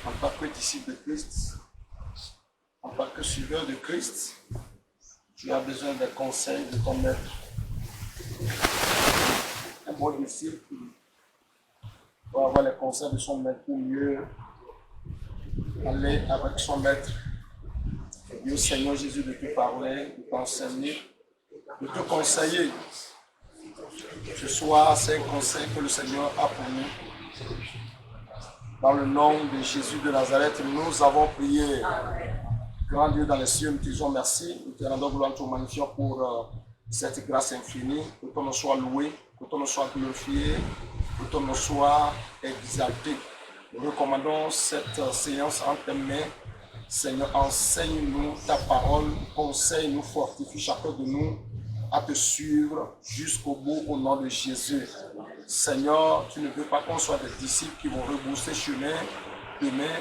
en tant que disciple de Christ, en tant que suiveur de Christ, tu as besoin des conseils de ton maître. Un bon disciple doit avoir les conseils de son maître pour mieux aller avec son maître. Et au Seigneur Jésus de te parler, de t'enseigner, de te conseiller. Ce soir, c'est un conseil que le Seigneur a pour nous. Dans le nom de Jésus de Nazareth, nous avons prié. Grand Dieu dans les cieux, nous te disons merci. Nous te rendons gloire, nous te magnifions pour cette grâce infinie. Que ton nom soit loué, que ton nom soit glorifié, que ton nom soit exalté. Nous recommandons cette séance entre tes mains. Seigneur, enseigne-nous ta parole, conseille-nous, fortifie chacun de nous à te suivre jusqu'au bout au nom de Jésus. Seigneur, tu ne veux pas qu'on soit des disciples qui vont rebousser chemin demain,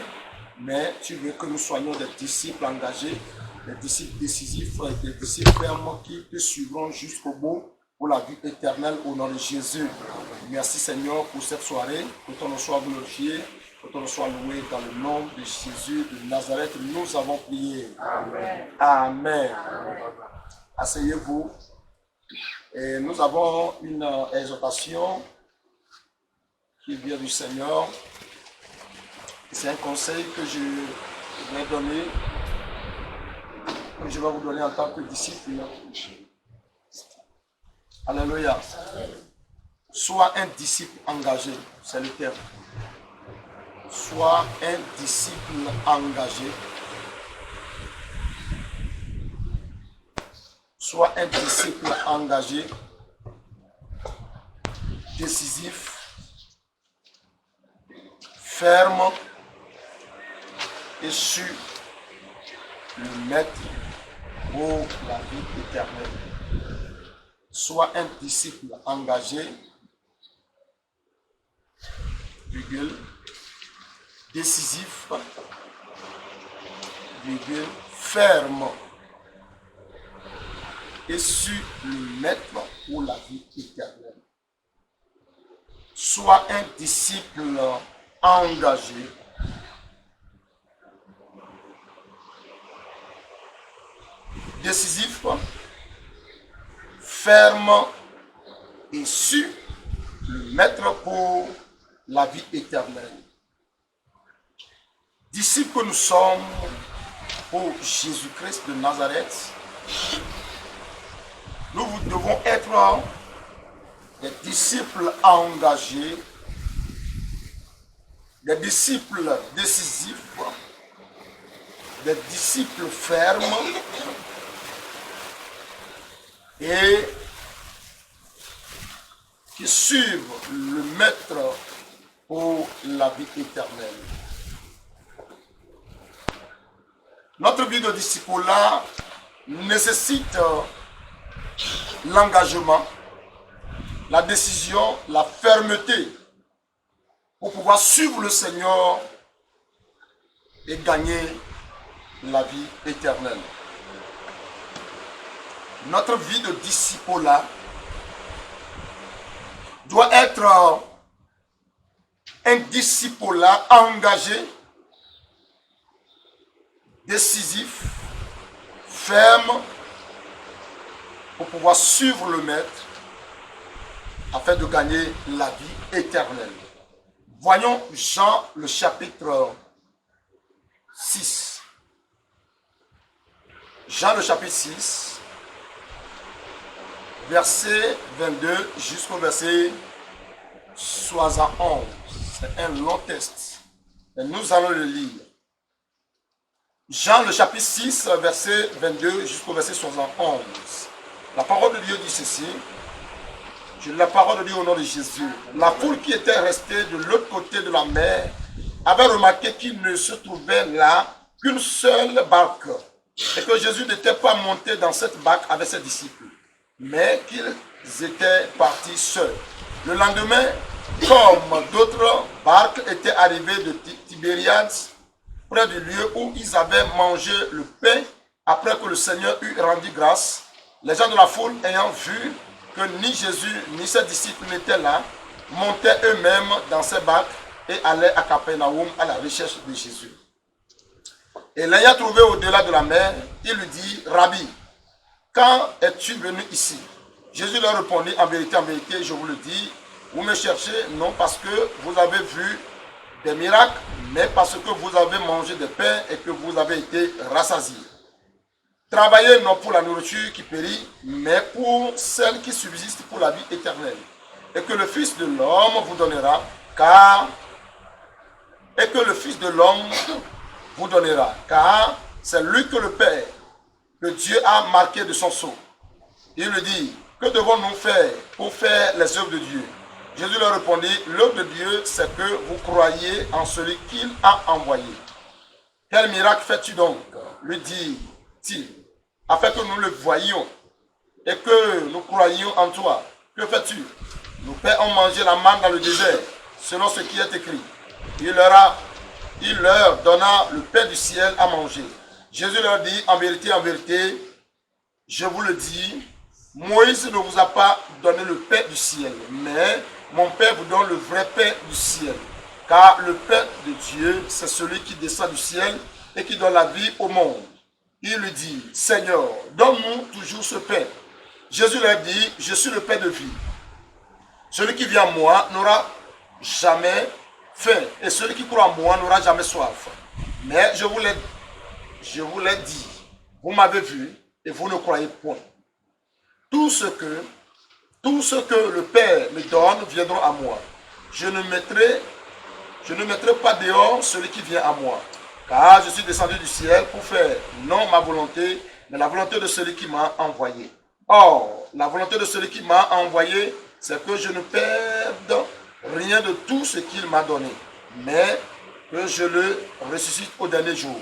mais tu veux que nous soyons des disciples engagés, des disciples décisifs, des disciples fermes qui te suivront jusqu'au bout pour la vie éternelle au nom de Jésus. Merci Seigneur pour cette soirée, que ton nom soit glorifié, que ton nom soit loué dans le nom de Jésus de Nazareth. Nous avons prié. Amen. Amen. Asseyez-vous. Et nous avons une exhortation qui vient du Seigneur. C'est un conseil que je vais donner, que je vais vous donner en tant que disciple. Alléluia. Sois un disciple engagé, c'est le terme. Sois un disciple engagé. Sois un disciple engagé, décisif, ferme et sûr, le maître pour la vie éternelle. Sois un disciple engagé, virgule, décisif, virgule, ferme et sur le maître pour la vie éternelle. Sois un disciple engagé, décisif, ferme et sur le maître pour la vie éternelle. Disciples que nous sommes pour Jésus-Christ de Nazareth, nous devons être des disciples engagés, des disciples décisifs, des disciples fermes et qui suivent le maître pour la vie éternelle. Notre vie de disciple-là nécessite l'engagement, la décision, la fermeté pour pouvoir suivre le Seigneur et gagner la vie éternelle. Notre vie de disciple-là doit être un disciple-là engagé, décisif, ferme, pour pouvoir suivre le maître afin de gagner la vie éternelle. Voyons Jean le chapitre 6. Jean le chapitre 6, verset 22 jusqu'au verset 71. C'est un long texte, mais nous allons le lire. Jean le chapitre 6, verset 22 jusqu'au verset 71. La parole de Dieu dit ceci. Je lis la parole de Dieu au nom de Jésus. La foule qui était restée de l'autre côté de la mer avait remarqué qu'il ne se trouvait là qu'une seule barque et que Jésus n'était pas monté dans cette barque avec ses disciples, mais qu'ils étaient partis seuls. Le lendemain, comme d'autres barques étaient arrivées de Tibériade, près du lieu où ils avaient mangé le pain après que le Seigneur eut rendu grâce, les gens de la foule ayant vu que ni Jésus ni ses disciples n'étaient là, montaient eux-mêmes dans ces barques et allait à Capernaum à la recherche de Jésus. Et l'ayant trouvé au-delà de la mer, il lui dit, Rabbi, quand es-tu venu ici? Jésus leur répondit, en vérité, je vous le dis, vous me cherchez non parce que vous avez vu des miracles, mais parce que vous avez mangé des pains et que vous avez été rassasiés. Travaillez non pour la nourriture qui périt, mais pour celle qui subsiste pour la vie éternelle. Et que le Fils de l'homme vous donnera, car c'est lui que le Père, que Dieu a marqué de son sceau. Il lui dit, que devons-nous faire pour faire les œuvres de Dieu? Jésus leur répondit, l'œuvre de Dieu, c'est que vous croyez en celui qu'il a envoyé. Quel miracle fais-tu donc? Lui dit-il, afin que nous le voyions et que nous croyions en toi. Que fais-tu? Nos pères ont mangé la manne dans le désert, selon ce qui est écrit. Il leur donna le pain du ciel à manger. Jésus leur dit, en vérité, je vous le dis, Moïse ne vous a pas donné le pain du ciel, mais mon Père vous donne le vrai pain du ciel. Car le pain de Dieu, c'est celui qui descend du ciel et qui donne la vie au monde. Il lui dit, Seigneur, donne-nous toujours ce pain. Jésus leur dit, je suis le pain de vie. Celui qui vient à moi n'aura jamais faim, et celui qui croit en moi n'aura jamais soif. Mais je vous l'ai dit, vous m'avez vu et vous ne croyez point. Tout ce que le Père me donne viendra à moi. Je ne mettrai pas dehors celui qui vient à moi. Car je suis descendu du ciel pour faire non ma volonté, mais la volonté de celui qui m'a envoyé. Or, la volonté de celui qui m'a envoyé, c'est que je ne perde rien de tout ce qu'il m'a donné, mais que je le ressuscite au dernier jour.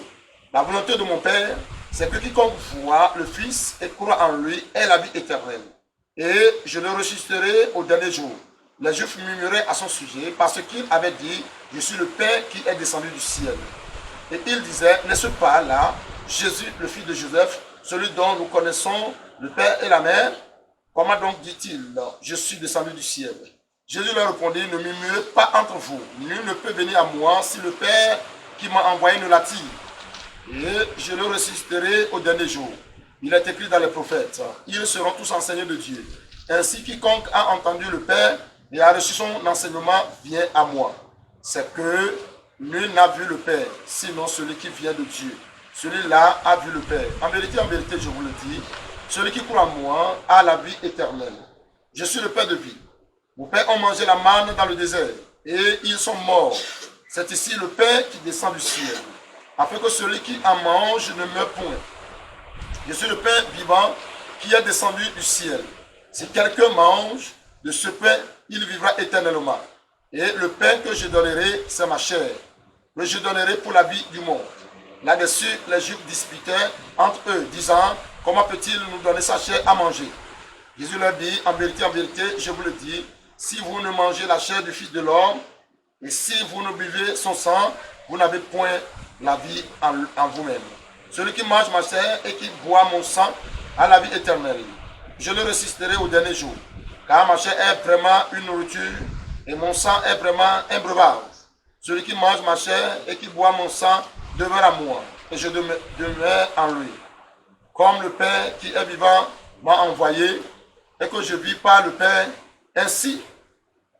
La volonté de mon Père, c'est que quiconque voit le Fils et croit en lui ait la vie éternelle. Et je le ressusciterai au dernier jour. Les Juifs murmuraient à son sujet parce qu'il avait dit, je suis le Père qui est descendu du ciel. Et il disait, n'est-ce pas là Jésus, le fils de Joseph, celui dont nous connaissons le Père et la Mère? Comment donc dit-il, je suis descendu du ciel? Jésus leur répondit, ne murmurez pas entre vous. Nul ne peut venir à moi si le Père qui m'a envoyé ne l'attire. Et je le ressusciterai au dernier jour. Il est écrit dans les prophètes, ils seront tous enseignés de Dieu. Ainsi, quiconque a entendu le Père et a reçu son enseignement vient à moi. C'est que nul n'a vu le Père, sinon celui qui vient de Dieu. Celui-là a vu le Père. En vérité, je vous le dis, celui qui croit en moi a la vie éternelle. Je suis le Père de vie. Vos pères ont mangé la manne dans le désert et ils sont morts. C'est ici le Père qui descend du ciel, afin que celui qui en mange ne meure point. Je suis le pain vivant qui est descendu du ciel. Si quelqu'un mange de ce pain, il vivra éternellement. Et le pain que je donnerai, c'est ma chair, que je donnerai pour la vie du monde. Là-dessus, les Juifs disputaient entre eux, disant, comment peut-il nous donner sa chair à manger? Jésus leur dit, en vérité, je vous le dis, si vous ne mangez la chair du Fils de l'homme, et si vous ne buvez son sang, vous n'avez point la vie en vous-même. Celui qui mange ma chair et qui boit mon sang a la vie éternelle. Je le ressusciterai au dernier jour. Car ma chair est vraiment une nourriture et mon sang est vraiment un breuvage. Celui qui mange ma chair et qui boit mon sang demeure à moi et je demeure en lui. Comme le Père qui est vivant m'a envoyé et que je vis par le Père, ainsi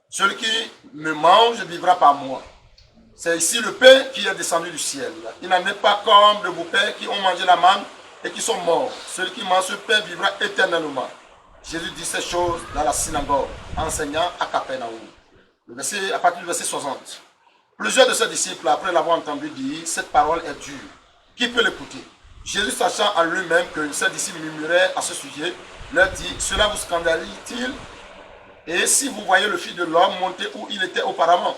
celui qui me mange vivra par moi. C'est ici le pain qui est descendu du ciel. Il n'en est pas comme de vos pères qui ont mangé la manne et qui sont morts. Celui qui mange ce pain vivra éternellement. Jésus dit ces choses dans la synagogue, enseignant à Capernaum. À partir du verset 60. Plusieurs de ses disciples, après l'avoir entendu dire, cette parole est dure. Qui peut l'écouter? Jésus, sachant en lui-même que ses disciples murmuraient à ce sujet, leur dit, cela vous scandalise-t-il? Et si vous voyez le Fils de l'homme monter où il était auparavant?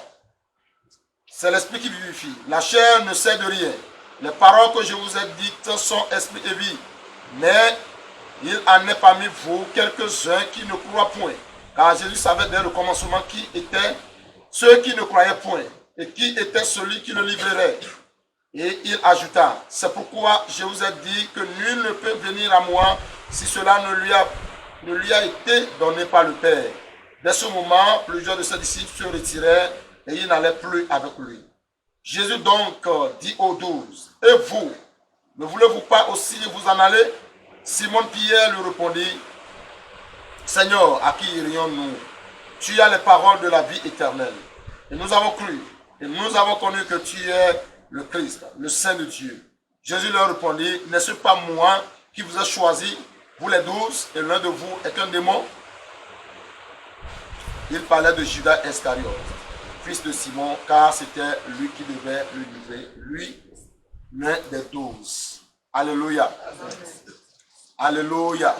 C'est l'esprit qui vivifie. La chair ne sert de rien. Les paroles que je vous ai dites sont esprit et vie. Mais il en est parmi vous quelques-uns qui ne croient point. Car Jésus savait dès le commencement qui étaient ceux qui ne croyaient point et qui était celui qui le livrerait. Et il ajouta, c'est pourquoi je vous ai dit que nul ne peut venir à moi si cela ne lui a été donné par le Père. Dès ce moment, plusieurs de ses disciples se retirèrent et ils n'allaient plus avec lui. Jésus donc dit aux 12, « Et vous, ne voulez-vous pas aussi vous en aller ?» Simon-Pierre lui répondit, « Seigneur, à qui irions-nous? Tu as les paroles de la vie éternelle. Et nous avons cru, et nous avons connu que tu es le Christ, le Saint de Dieu. » Jésus leur répondit, « N'est-ce pas moi qui vous ai choisi, vous les 12, et l'un de vous est un démon? » Il parlait de Judas Iscariote, fils de Simon, car c'était lui qui devait le livrer, lui, l'un des 12. Alléluia. Alléluia.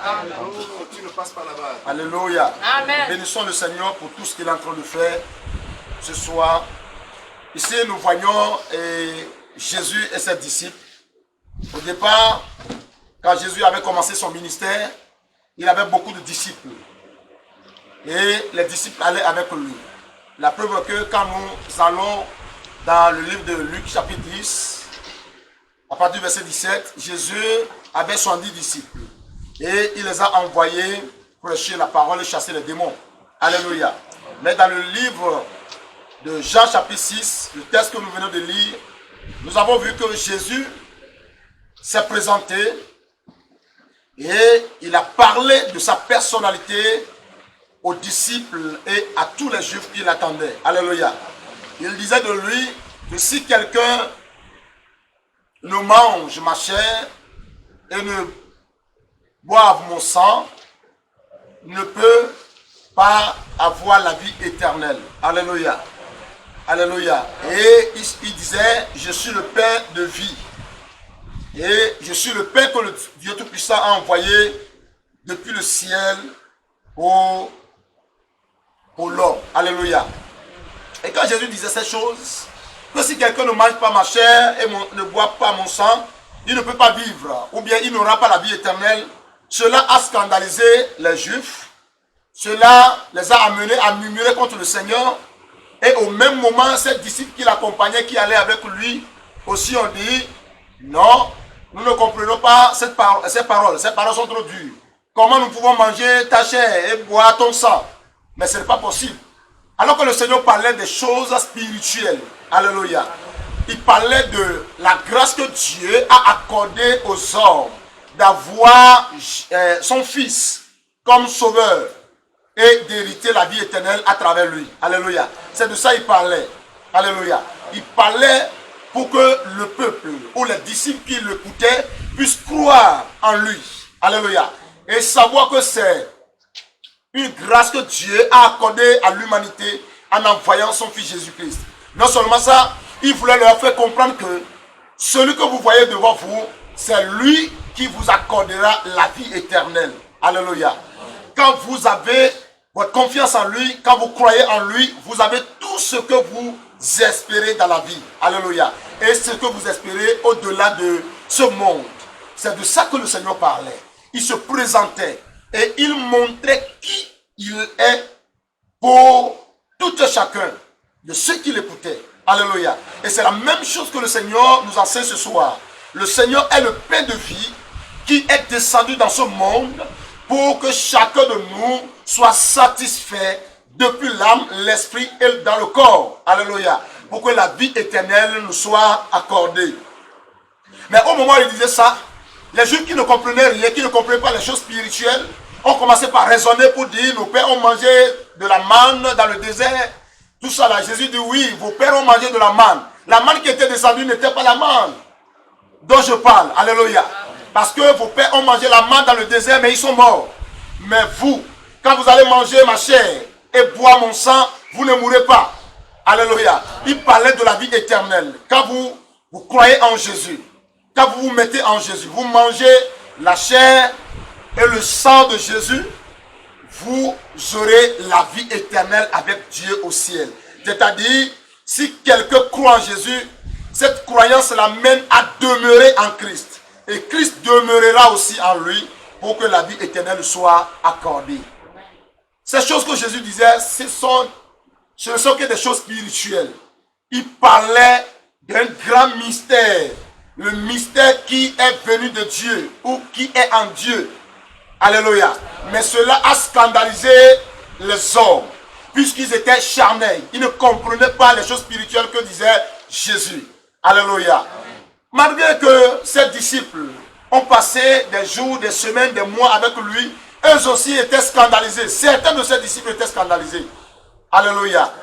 Tu ne passes pas là-bas. Alléluia. Amen. Bénissons le Seigneur pour tout ce qu'il est en train de faire ce soir. Ici, nous voyons Jésus et ses disciples. Au départ, quand Jésus avait commencé son ministère, il avait beaucoup de disciples. Et les disciples allaient avec lui. La preuve est que quand nous allons dans le livre de Luc chapitre 10, à partir du verset 17, Jésus avait 70 disciples. Et il les a envoyés prêcher la parole et chasser les démons. Alléluia. Mais dans le livre de Jean chapitre 6, le texte que nous venons de lire, nous avons vu que Jésus s'est présenté et il a parlé de sa personnalité aux disciples et à tous les juifs qui l'attendaient. Alléluia. Il disait de lui que si quelqu'un ne mange ma chair et ne boive mon sang, ne peut pas avoir la vie éternelle. Alléluia. Alléluia. Et il disait, je suis le pain de vie. Et je suis le pain que le Dieu Tout-Puissant a envoyé depuis le ciel pour l'homme. Alléluia. Et quand Jésus disait ces choses, que si quelqu'un ne mange pas ma chair et ne boit pas mon sang, il ne peut pas vivre, ou bien il n'aura pas la vie éternelle. Cela a scandalisé les Juifs. Cela les a amenés à murmurer contre le Seigneur. Et au même moment, ces disciples qui l'accompagnaient, qui allaient avec lui, aussi ont dit, non, nous ne comprenons pas ces paroles. Ces paroles sont trop dures. Comment nous pouvons manger ta chair et boire ton sang? Mais ce n'est pas possible. Alors que le Seigneur parlait des choses spirituelles. Alléluia. Il parlait de la grâce que Dieu a accordée aux hommes d'avoir son Fils comme sauveur et d'hériter la vie éternelle à travers lui. Alléluia. C'est de ça qu'il parlait. Alléluia. Il parlait pour que le peuple ou les disciples qui l'écoutaient puissent croire en lui. Alléluia. Et savoir que c'est une grâce que Dieu a accordée à l'humanité en envoyant son Fils Jésus-Christ. Non seulement ça, il voulait leur faire comprendre que celui que vous voyez devant vous, c'est lui qui vous accordera la vie éternelle. Alléluia. Quand vous avez votre confiance en lui, quand vous croyez en lui, vous avez tout ce que vous espérez dans la vie. Alléluia. Et ce que vous espérez au-delà de ce monde. C'est de ça que le Seigneur parlait. Il se présentait et il montrait qui il est pour tout et chacun de ceux qui l'écoutaient. Alléluia. Et c'est la même chose que le Seigneur nous enseigne ce soir. Le Seigneur est le pain de vie qui est descendu dans ce monde pour que chacun de nous soit satisfait depuis l'âme, l'esprit et dans le corps. Alléluia. Pour que la vie éternelle nous soit accordée. Mais au moment où il disait ça, les Juifs qui ne comprenaient rien, qui ne comprenaient pas les choses spirituelles, ont commencé par raisonner pour dire, nos pères ont mangé de la manne dans le désert. Tout ça là, Jésus dit, oui, vos pères ont mangé de la manne. La manne qui était descendue n'était pas la manne dont je parle. Alléluia. Parce que vos pères ont mangé la manne dans le désert, mais ils sont morts. Mais vous, quand vous allez manger ma chair et boire mon sang, vous ne mourrez pas. Alléluia. Il parlait de la vie éternelle. Quand vous croyez en Jésus, quand vous vous mettez en Jésus, vous mangez la chair et le sang de Jésus, vous aurez la vie éternelle avec Dieu au ciel. C'est-à-dire, si quelqu'un croit en Jésus, cette croyance l'amène à demeurer en Christ. Et Christ demeurera aussi en lui pour que la vie éternelle soit accordée. Ces choses que Jésus disait, ce ne sont que des choses spirituelles. Il parlait d'un grand mystère. Le mystère qui est venu de Dieu ou qui est en Dieu. Alléluia. Mais cela a scandalisé les hommes. puisqu'ils étaient charnels. Ils ne comprenaient pas les choses spirituelles que disait Jésus. Alléluia. Malgré que ses disciples ont passé des jours, des semaines, des mois avec lui, eux aussi étaient scandalisés. Certains de ses disciples étaient scandalisés. Alléluia.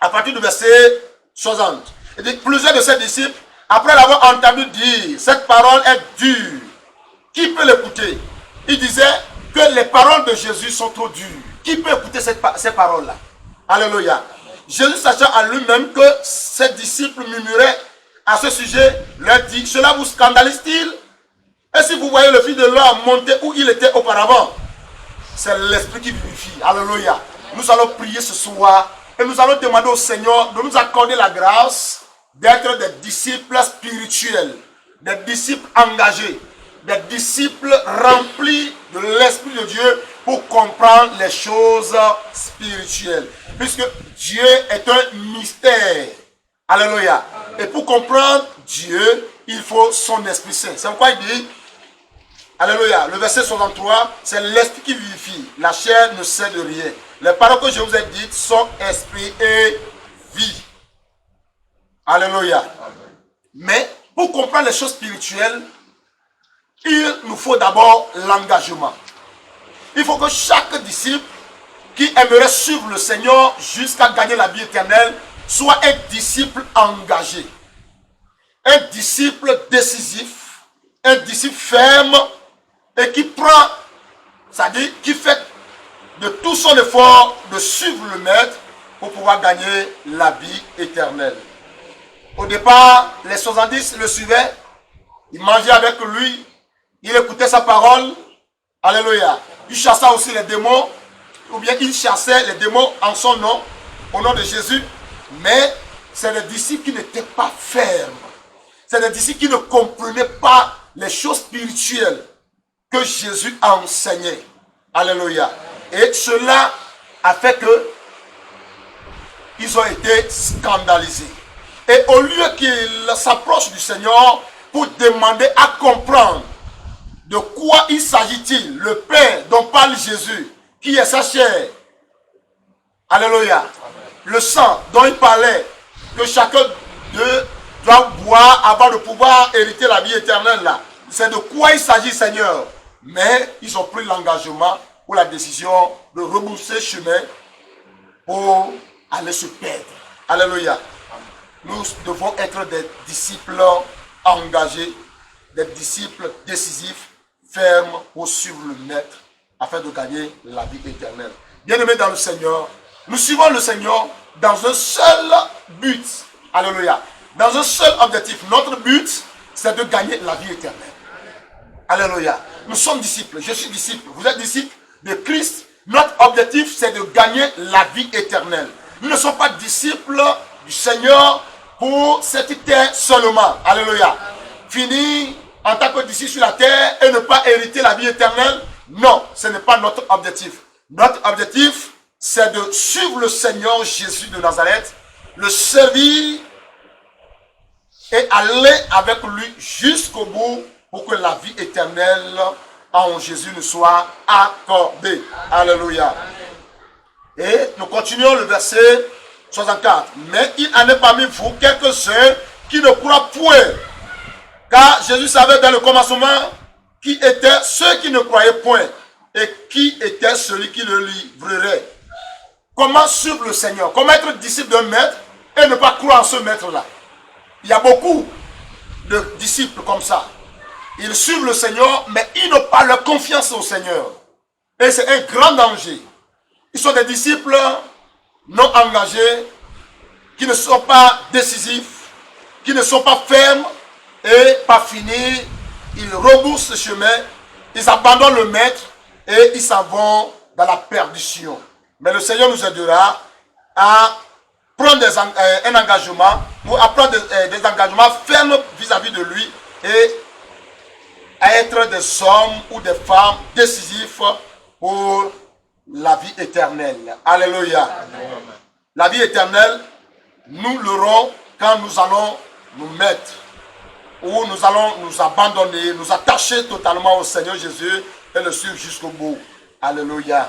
À partir du verset 60. Il dit, plusieurs de ses disciples, après l'avoir entendu dire, cette parole est dure. Qui peut l'écouter? Il disait que les paroles de Jésus sont trop dures. Qui peut écouter ces paroles-là? Alléluia. Jésus, sachant en lui-même que ses disciples murmuraient à ce sujet, leur dit, cela vous scandalise-t-il? Et si vous voyez le Fils de l'homme monter où il était auparavant, c'est l'Esprit qui vivifie. Alléluia. Nous allons prier ce soir et nous allons demander au Seigneur de nous accorder la grâce d'être des disciples spirituels, des disciples engagés, des disciples remplis de l'Esprit de Dieu pour comprendre les choses spirituelles. Puisque Dieu est un mystère. Alléluia. Et pour comprendre Dieu, il faut son Esprit Saint. C'est pourquoi il dit, alléluia, le verset 63, c'est l'Esprit qui vivifie. La chair ne sait de rien. Les paroles que je vous ai dites sont esprit et vie. Alléluia. Mais pour comprendre les choses spirituelles, il nous faut d'abord l'engagement. Il faut que chaque disciple qui aimerait suivre le Seigneur jusqu'à gagner la vie éternelle soit un disciple engagé. Un disciple décisif, un disciple ferme et qui prend, c'est-à-dire qui fait de tout son effort de suivre le Maître pour pouvoir gagner la vie éternelle. Au départ, les 70 le suivaient, ils mangeaient avec lui, ils écoutaient sa parole, alléluia. Il chassait aussi les démons, ou bien il chassait les démons en son nom, au nom de Jésus, mais c'est des disciples qui n'étaient pas fermes. C'est des disciples qui ne comprenaient pas les choses spirituelles que Jésus a enseignées. Alléluia. Et cela a fait que ils ont été scandalisés. Et au lieu qu'ils s'approchent du Seigneur pour demander à comprendre de quoi il s'agit-il, le pain dont parle Jésus, qui est sa chair, alléluia, le sang dont il parlait, que chacun d'eux doit boire avant de pouvoir hériter la vie éternelle là. C'est de quoi il s'agit, Seigneur. Mais ils ont pris l'engagement ou la décision de rebourser chemin pour aller se perdre. Alléluia. Nous devons être des disciples engagés, des disciples décisifs, fermes pour suivre le Maître afin de gagner la vie éternelle. Bien-aimés dans le Seigneur, nous suivons le Seigneur dans un seul but. Alléluia. Dans un seul objectif. Notre but, c'est de gagner la vie éternelle. Alléluia. Nous sommes disciples. Je suis disciple. Vous êtes disciple de Christ. Notre objectif, c'est de gagner la vie éternelle. Nous ne sommes pas disciples du Seigneur pour cette terre seulement. Alléluia. Finir en tant que disciple sur la terre et ne pas hériter la vie éternelle. Non, ce n'est pas notre objectif. Notre objectif, c'est de suivre le Seigneur Jésus de Nazareth, le servir et aller avec lui jusqu'au bout pour que la vie éternelle en Jésus nous soit accordée. Alléluia. Et nous continuons le verset 64. Mais il en est parmi vous quelques-uns qui ne croient point. Car Jésus savait dès le commencement qui étaient ceux qui ne croyaient point et qui était celui qui le livrerait. Comment suivre le Seigneur? Comment être disciple d'un maître et ne pas croire en ce maître-là? Il y a beaucoup de disciples comme ça. Ils suivent le Seigneur, mais ils n'ont pas leur confiance au Seigneur. Et c'est un grand danger. Ils sont des disciples non engagés, qui ne sont pas décisifs, qui ne sont pas fermes, et pas finis, ils rebroussent le chemin, ils abandonnent le maître, et ils s'en vont dans la perdition. Mais le Seigneur nous aidera à prendre un engagement, ou à prendre des engagements fermes vis-à-vis de lui, et à être des hommes ou des femmes décisifs pour la vie éternelle. Alléluia. Amen. La vie éternelle, nous l'aurons quand nous allons nous mettre, ou nous allons nous abandonner, nous attacher totalement au Seigneur Jésus et le suivre jusqu'au bout. Alléluia.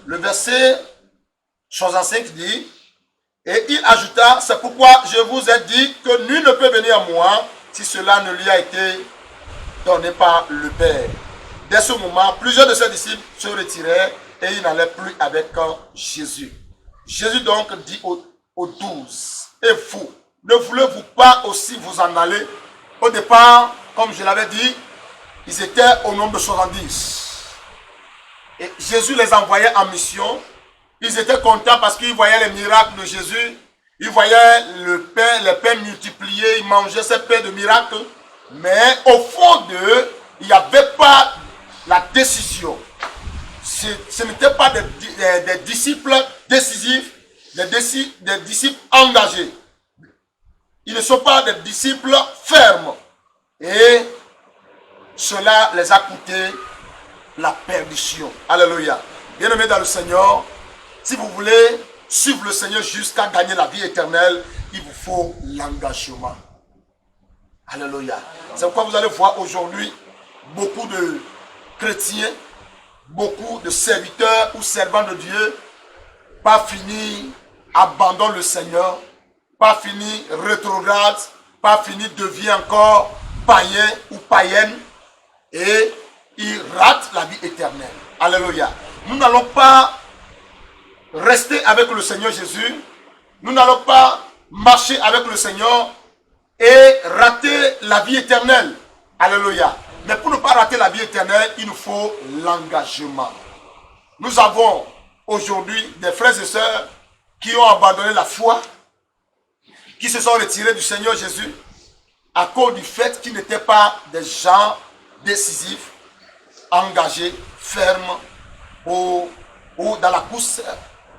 Le verset 65 dit, et il ajouta, c'est pourquoi je vous ai dit que nul ne peut venir à moi si cela ne lui a été donné par le Père. Dès ce moment, plusieurs de ses disciples se retirèrent et ils n'allaient plus avec Jésus. Jésus donc dit aux 12, et vous, ne voulez-vous pas aussi vous en aller? Au départ, comme je l'avais dit, ils étaient au nombre de 70. Et Jésus les envoyait en mission. Ils étaient contents parce qu'ils voyaient les miracles de Jésus. Ils voyaient les pains multipliés. Ils mangeaient ces pains de miracles. Mais au fond d'eux, il n'y avait pas la décision. Ce n'étaient pas des disciples décisifs, des disciples engagés. Ils ne sont pas des disciples fermes. Et cela les a coûté la perdition. Alléluia. Bien-aimés dans le Seigneur, si vous voulez suivre le Seigneur jusqu'à gagner la vie éternelle, il vous faut l'engagement. Alléluia. C'est pourquoi vous allez voir aujourd'hui beaucoup de chrétiens, beaucoup de serviteurs ou servants de Dieu, pas fini, abandonnent le Seigneur, pas fini, rétrograde, pas fini, devient encore païen ou païenne et ils ratent la vie éternelle. Alléluia. Nous n'allons pas rester avec le Seigneur Jésus, nous n'allons pas marcher avec le Seigneur et rater la vie éternelle. Alléluia. Mais pour ne pas rater la vie éternelle, il nous faut l'engagement. Nous avons aujourd'hui des frères et sœurs qui ont abandonné la foi, qui se sont retirés du Seigneur Jésus à cause du fait qu'ils n'étaient pas des gens décisifs, engagés, fermes ou dans la course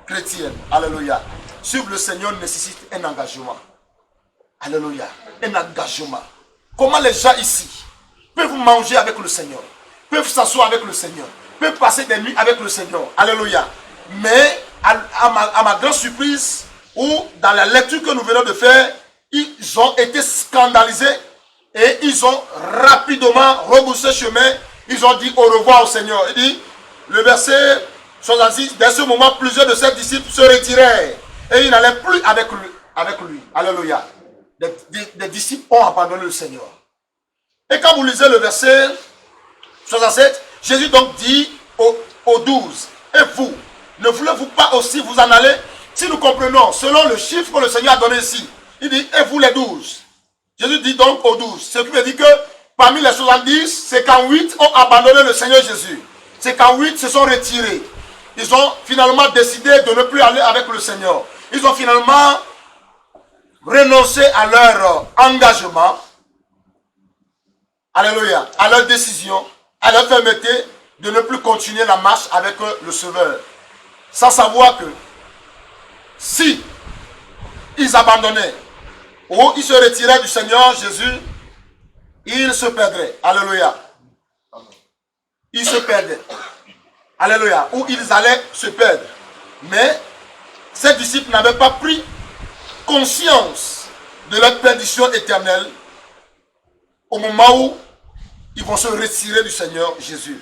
chrétienne. Alléluia. Suivre le Seigneur nécessite un engagement. Alléluia. Un engagement. Comment les gens ici peuvent manger avec le Seigneur, peuvent s'asseoir avec le Seigneur, peuvent passer des nuits avec le Seigneur. Alléluia. Mais à ma grande surprise, ou dans la lecture que nous venons de faire, ils ont été scandalisés et ils ont rapidement rebroussé chemin. Ils ont dit au revoir au Seigneur. Il dit, le verset 66, dès ce moment, plusieurs de ses disciples se retirèrent et ils n'allaient plus avec lui. Alléluia. Des disciples ont abandonné le Seigneur. Et quand vous lisez le verset 67, Jésus donc dit aux 12, et vous, ne voulez-vous pas aussi vous en aller? Si nous comprenons, selon le chiffre que le Seigneur a donné ici, il dit, et vous les 12. Jésus dit donc aux 12. Ce qui veut dire que parmi les 70, 58 ont abandonné le Seigneur Jésus. 58 se sont retirés. Ils ont finalement décidé de ne plus aller avec le Seigneur. Ils ont finalement renoncé à leur engagement. Alléluia. À leur décision, à leur fermeté de ne plus continuer la marche avec le Sauveur. Sans savoir que si ils abandonnaient ou ils se retiraient du Seigneur Jésus, ils se perdraient. Alléluia. Ils se perdaient. Alléluia. Ou ils allaient se perdre. Mais ces disciples n'avaient pas pris conscience de leur perdition éternelle au moment où ils vont se retirer du Seigneur Jésus.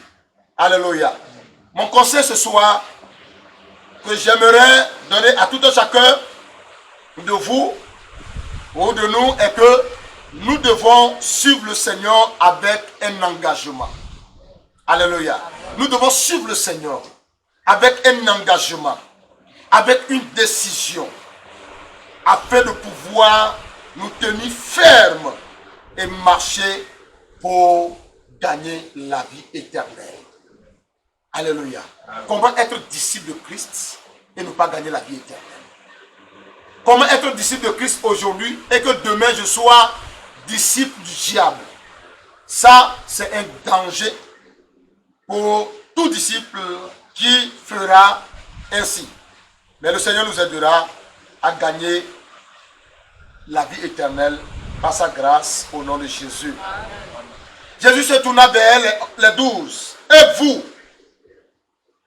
Alléluia. Mon conseil ce soir que j'aimerais donner à tout un chacun de vous ou de nous est que nous devons suivre le Seigneur avec un engagement. Alléluia. Nous devons suivre le Seigneur avec un engagement, avec une décision, afin de pouvoir nous tenir fermes et marcher pour gagner la vie éternelle. Alléluia. Comment être disciple de Christ et ne pas gagner la vie éternelle? Comment être disciple de Christ aujourd'hui et que demain je sois disciple du diable? Ça, c'est un danger pour tout disciple qui fera ainsi. Mais le Seigneur nous aidera à gagner la vie éternelle par sa grâce au nom de Jésus. Jésus se tourna vers les 12. Et vous,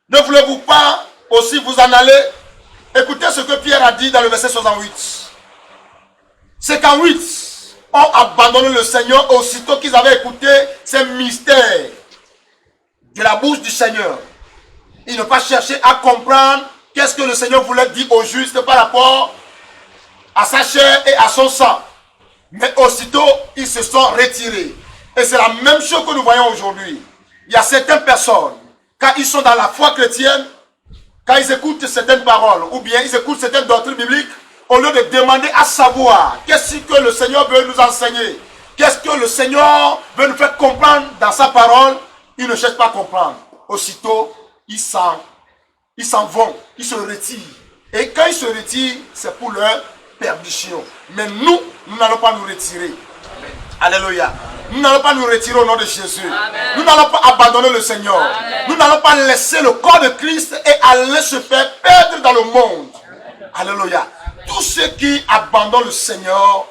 ne voulez-vous pas aussi vous en aller? Écoutez ce que Pierre a dit dans le verset 68. 58 ont abandonné le Seigneur aussitôt qu'ils avaient écouté ces mystères de la bouche du Seigneur. Ils n'ont pas cherché à comprendre qu'est-ce que le Seigneur voulait dire au juste par rapport à sa chair et à son sang. Mais aussitôt, ils se sont retirés. Et c'est la même chose que nous voyons aujourd'hui. Il y a certaines personnes, quand ils sont dans la foi chrétienne, quand ils écoutent certaines paroles, ou bien ils écoutent certaines doctrines bibliques, au lieu de demander à savoir qu'est-ce que le Seigneur veut nous enseigner, qu'est-ce que le Seigneur veut nous faire comprendre dans sa parole, ils ne cherchent pas à comprendre. Aussitôt, ils s'en vont, ils se retirent. Et quand ils se retirent, c'est pour leur perdition. Mais nous n'allons pas nous retirer. Alléluia. Nous n'allons pas nous retirer au nom de Jésus. Amen. Nous n'allons pas abandonner le Seigneur. Amen. Nous n'allons pas laisser le corps de Christ et aller se faire perdre dans le monde. Amen. Alléluia. Amen. Tous ceux qui abandonnent le Seigneur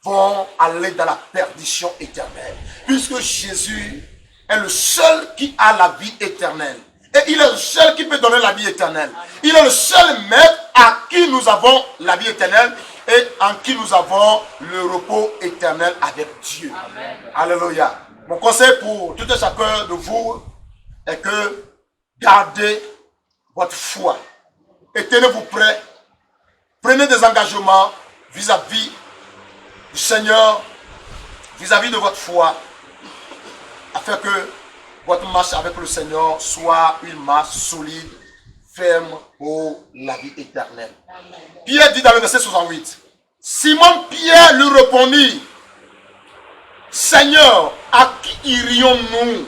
vont aller dans la perdition éternelle. Puisque Jésus est le seul qui a la vie éternelle. Et il est le seul qui peut donner la vie éternelle. Il est le seul maître à qui nous avons la vie éternelle et en qui nous avons le repos éternel avec Dieu. Amen. Alléluia. Mon conseil pour tout un chacun de vous est que gardez votre foi et tenez-vous prêts. Prenez des engagements vis-à-vis du Seigneur, vis-à-vis de votre foi, afin que votre marche avec le Seigneur soit une marche solide, ferme pour la vie éternelle. Amen. Pierre dit dans le verset 68, Simon Pierre lui répondit, Seigneur, à qui irions-nous?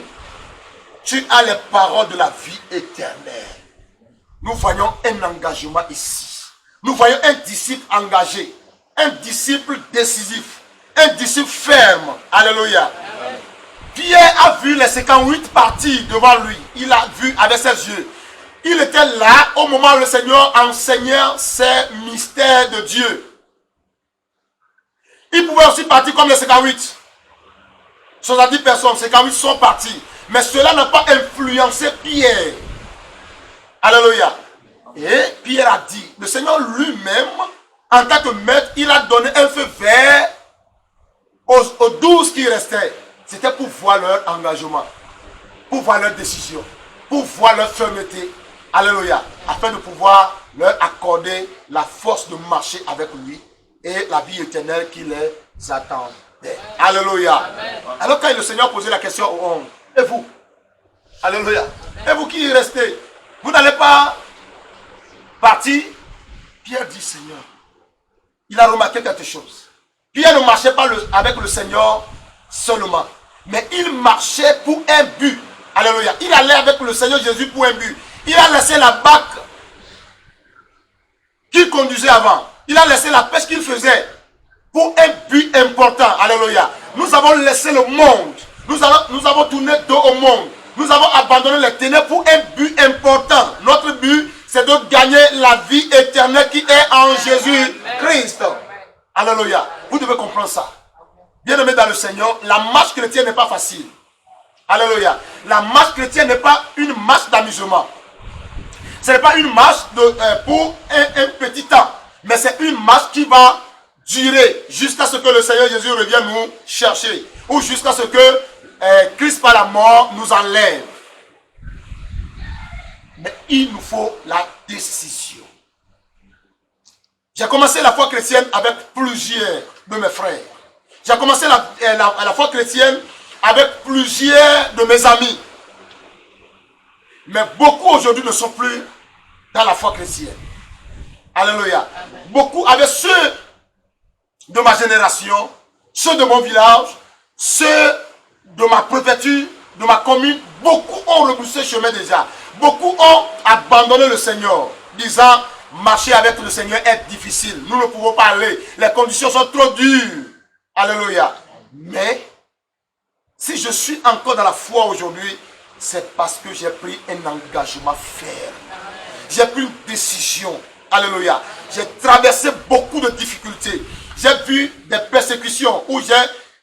Tu as les paroles de la vie éternelle. Nous voyons un engagement ici. Nous voyons un disciple engagé, un disciple décisif, un disciple ferme. Alléluia. Amen. Pierre a vu les 58 parties devant lui. Il a vu avec ses yeux. Il était là au moment où le Seigneur enseignait ces mystères de Dieu. Il pouvait aussi partir comme les 58. 70 personnes, 58 sont partis. Mais cela n'a pas influencé Pierre. Alléluia. Et Pierre a dit, le Seigneur lui-même, en tant que maître, il a donné un feu vert aux 12 qui restaient. C'était pour voir leur engagement, pour voir leur décision, pour voir leur fermeté. Alléluia. Afin de pouvoir leur accorder la force de marcher avec lui et la vie éternelle qui les attendait. Alléluia. Amen. Alors quand le Seigneur posait la question aux hommes, et vous? Alléluia. Et vous qui restez? Vous n'allez pas partir? Pierre dit, Seigneur. Il a remarqué quelque chose. Pierre ne marchait pas avec le Seigneur seulement. Mais il marchait pour un but. Alléluia. Il allait avec le Seigneur Jésus pour un but. Il a laissé la barque qu'il conduisait avant. Il a laissé la pêche qu'il faisait pour un but important. Alléluia. Nous avons laissé le monde. Nous avons tourné dos au monde. Nous avons abandonné les ténèbres pour un but important. Notre but, c'est de gagner la vie éternelle qui est en Jésus-Christ. Alléluia. Vous devez comprendre ça. Bien-aimés dans le Seigneur, la marche chrétienne n'est pas facile. Alléluia. La marche chrétienne n'est pas une marche d'amusement. Ce n'est pas une marche pour un petit temps. Mais c'est une marche qui va durer jusqu'à ce que le Seigneur Jésus revienne nous chercher. Ou jusqu'à ce que Christ par la mort nous enlève. Mais il nous faut la décision. J'ai commencé la foi chrétienne avec plusieurs de mes frères. J'ai commencé la foi chrétienne avec plusieurs de mes amis. Mais beaucoup aujourd'hui ne sont plus dans la foi chrétienne. Alléluia. Amen. Beaucoup avec ceux de ma génération, ceux de mon village, ceux de ma préfecture, de ma commune. Beaucoup ont rebroussé chemin déjà. Beaucoup ont abandonné le Seigneur, disant marcher avec le Seigneur est difficile. Nous ne pouvons pas aller. Les conditions sont trop dures. Alléluia. Mais si je suis encore dans la foi aujourd'hui, c'est parce que j'ai pris un engagement ferme. J'ai pris une décision. Alléluia. J'ai traversé beaucoup de difficultés. J'ai vu des persécutions où j'ai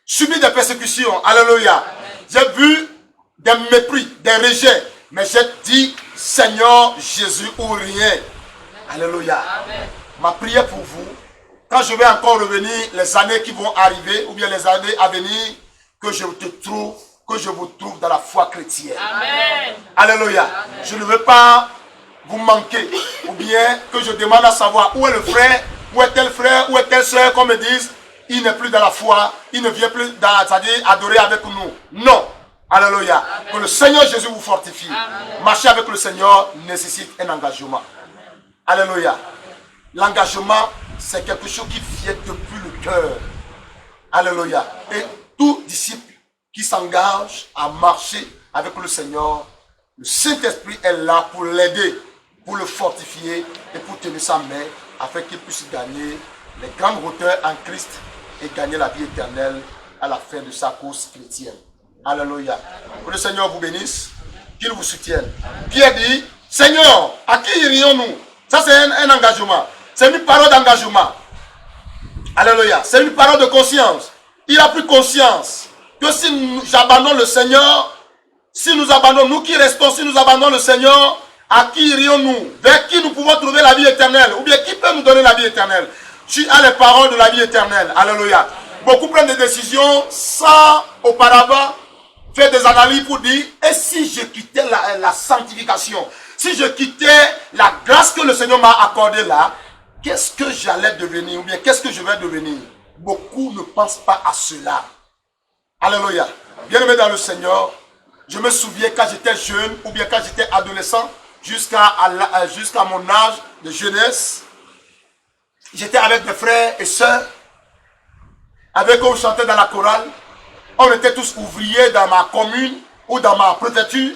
subi des persécutions. Alléluia. J'ai vu des mépris, des rejets. Mais j'ai dit, Seigneur Jésus ou rien. Alléluia. Amen. Ma prière pour vous, quand je vais encore revenir, les années qui vont arriver, ou bien les années à venir, que je vous trouve dans la foi chrétienne. Amen. Alléluia. Amen. Je ne veux pas vous manquez, ou bien que je demande à savoir où est le frère, où est telle soeur, qu'on me dise, il n'est plus dans la foi, il ne vient plus c'est-à-dire adorer avec nous. Non. Alléluia. Amen. Que le Seigneur Jésus vous fortifie. Amen. Marcher avec le Seigneur nécessite un engagement. Alléluia. L'engagement, c'est quelque chose qui vient depuis le cœur. Alléluia. Et tout disciple qui s'engage à marcher avec le Seigneur, le Saint-Esprit est là pour l'aider, pour le fortifier et pour tenir sa main afin qu'il puisse gagner les grandes hauteurs en Christ et gagner la vie éternelle à la fin de sa course chrétienne. Alléluia. Que le Seigneur vous bénisse, qu'il vous soutienne. Pierre dit, Seigneur, à qui irions-nous? Ça c'est un engagement. C'est une parole d'engagement. Alléluia. C'est une parole de conscience. Il a pris conscience que si j'abandonne le Seigneur, si nous abandonnons, nous qui restons, si nous abandonnons le Seigneur, à qui irions-nous? Vers qui nous pouvons trouver la vie éternelle? Ou bien qui peut nous donner la vie éternelle? Tu as les paroles de la vie éternelle. Alléluia. Beaucoup prennent des décisions sans auparavant faire des analyses pour dire, et si je quittais la sanctification, si je quittais la grâce que le Seigneur m'a accordée là, qu'est-ce que j'allais devenir? Ou bien qu'est-ce que je vais devenir? Beaucoup ne pensent pas à cela. Alléluia. Bien-aimé dans le Seigneur, je me souviens quand j'étais jeune, ou bien quand j'étais adolescent, jusqu'à mon âge de jeunesse, j'étais avec des frères et sœurs, avec eux on chantait dans la chorale, on était tous ouvriers dans ma commune ou dans ma préfecture,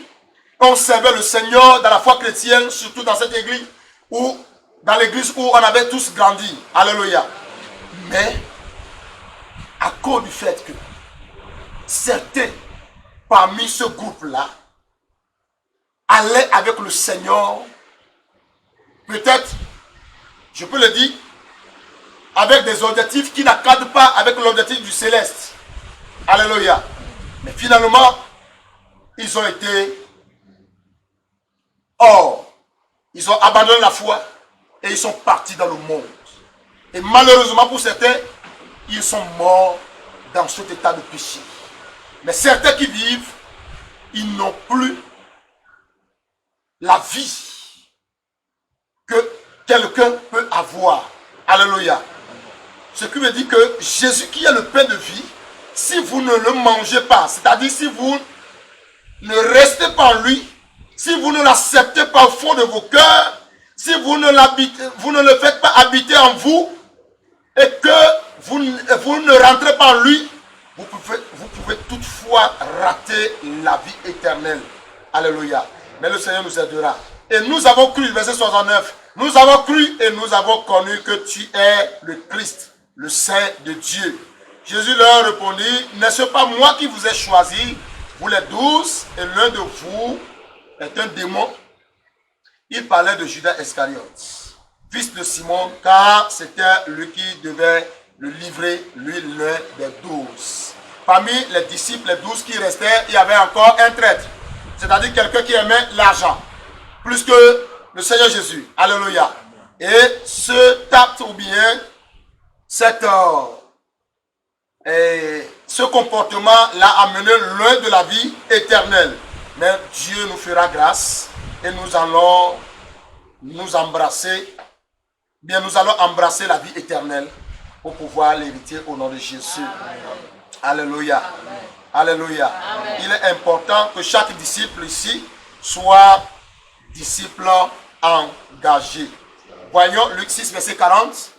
on servait le Seigneur dans la foi chrétienne, surtout dans cette église, ou dans l'église où on avait tous grandi. Alléluia. Mais, à cause du fait que certains parmi ce groupe-là allaient avec le Seigneur, peut-être, je peux le dire, avec des objectifs qui n'accordent pas avec l'objectif du céleste. Alléluia. Mais finalement, ils ont été hors. Ils ont abandonné la foi et ils sont partis dans le monde. Et malheureusement pour certains, ils sont morts dans cet état de péché. Mais certains qui vivent, ils n'ont plus la vie que quelqu'un peut avoir. Alléluia. Ce qui veut dire que Jésus qui est le pain de vie, si vous ne le mangez pas, c'est-à-dire si vous ne restez pas en lui, si vous ne l'acceptez pas au fond de vos cœurs, si vous ne le faites pas habiter en vous, et que vous ne rentrez pas en lui, vous pouvez toutefois rater la vie éternelle. Alléluia. Mais le Seigneur nous aidera. Et nous avons cru, verset 69, nous avons cru et nous avons connu que tu es le Christ, le Saint de Dieu. Jésus leur répondit, n'est-ce pas moi qui vous ai choisi, vous les 12, et l'un de vous est un démon? Il parlait de Judas Iscariote, fils de Simon, car c'était lui qui devait le livrer, lui l'un des 12. Parmi les disciples, les 12 qui restaient, il y avait encore un traître, c'est-à-dire quelqu'un qui aimait l'argent, plus que le Seigneur Jésus. Alléluia. Et ce tact ou bien ce comportement-là a mené loin de la vie éternelle. Mais Dieu nous fera grâce et nous allons nous embrasser, bien nous allons embrasser la vie éternelle pour pouvoir l'hériter au nom de Jésus. Alléluia. Amen. Alléluia. Amen. Il est important que chaque disciple ici soit disciple engagé. Voyons Luc 6, verset 40.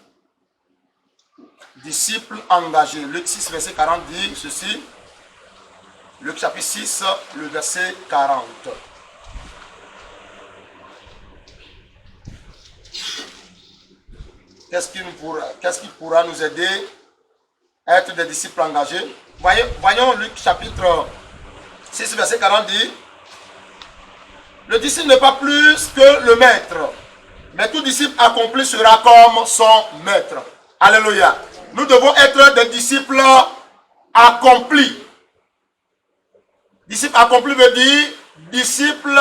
Disciple engagé. Luc 6, verset 40 dit ceci. Luc chapitre 6, le verset 40. Qu'est-ce qui pourra nous aider à être des disciples engagés? Voyons Luc chapitre 6, verset 40 dit, le disciple n'est pas plus que le maître, mais tout disciple accompli sera comme son maître. Alléluia. Nous devons être des disciples accomplis. Disciple accompli veut dire disciple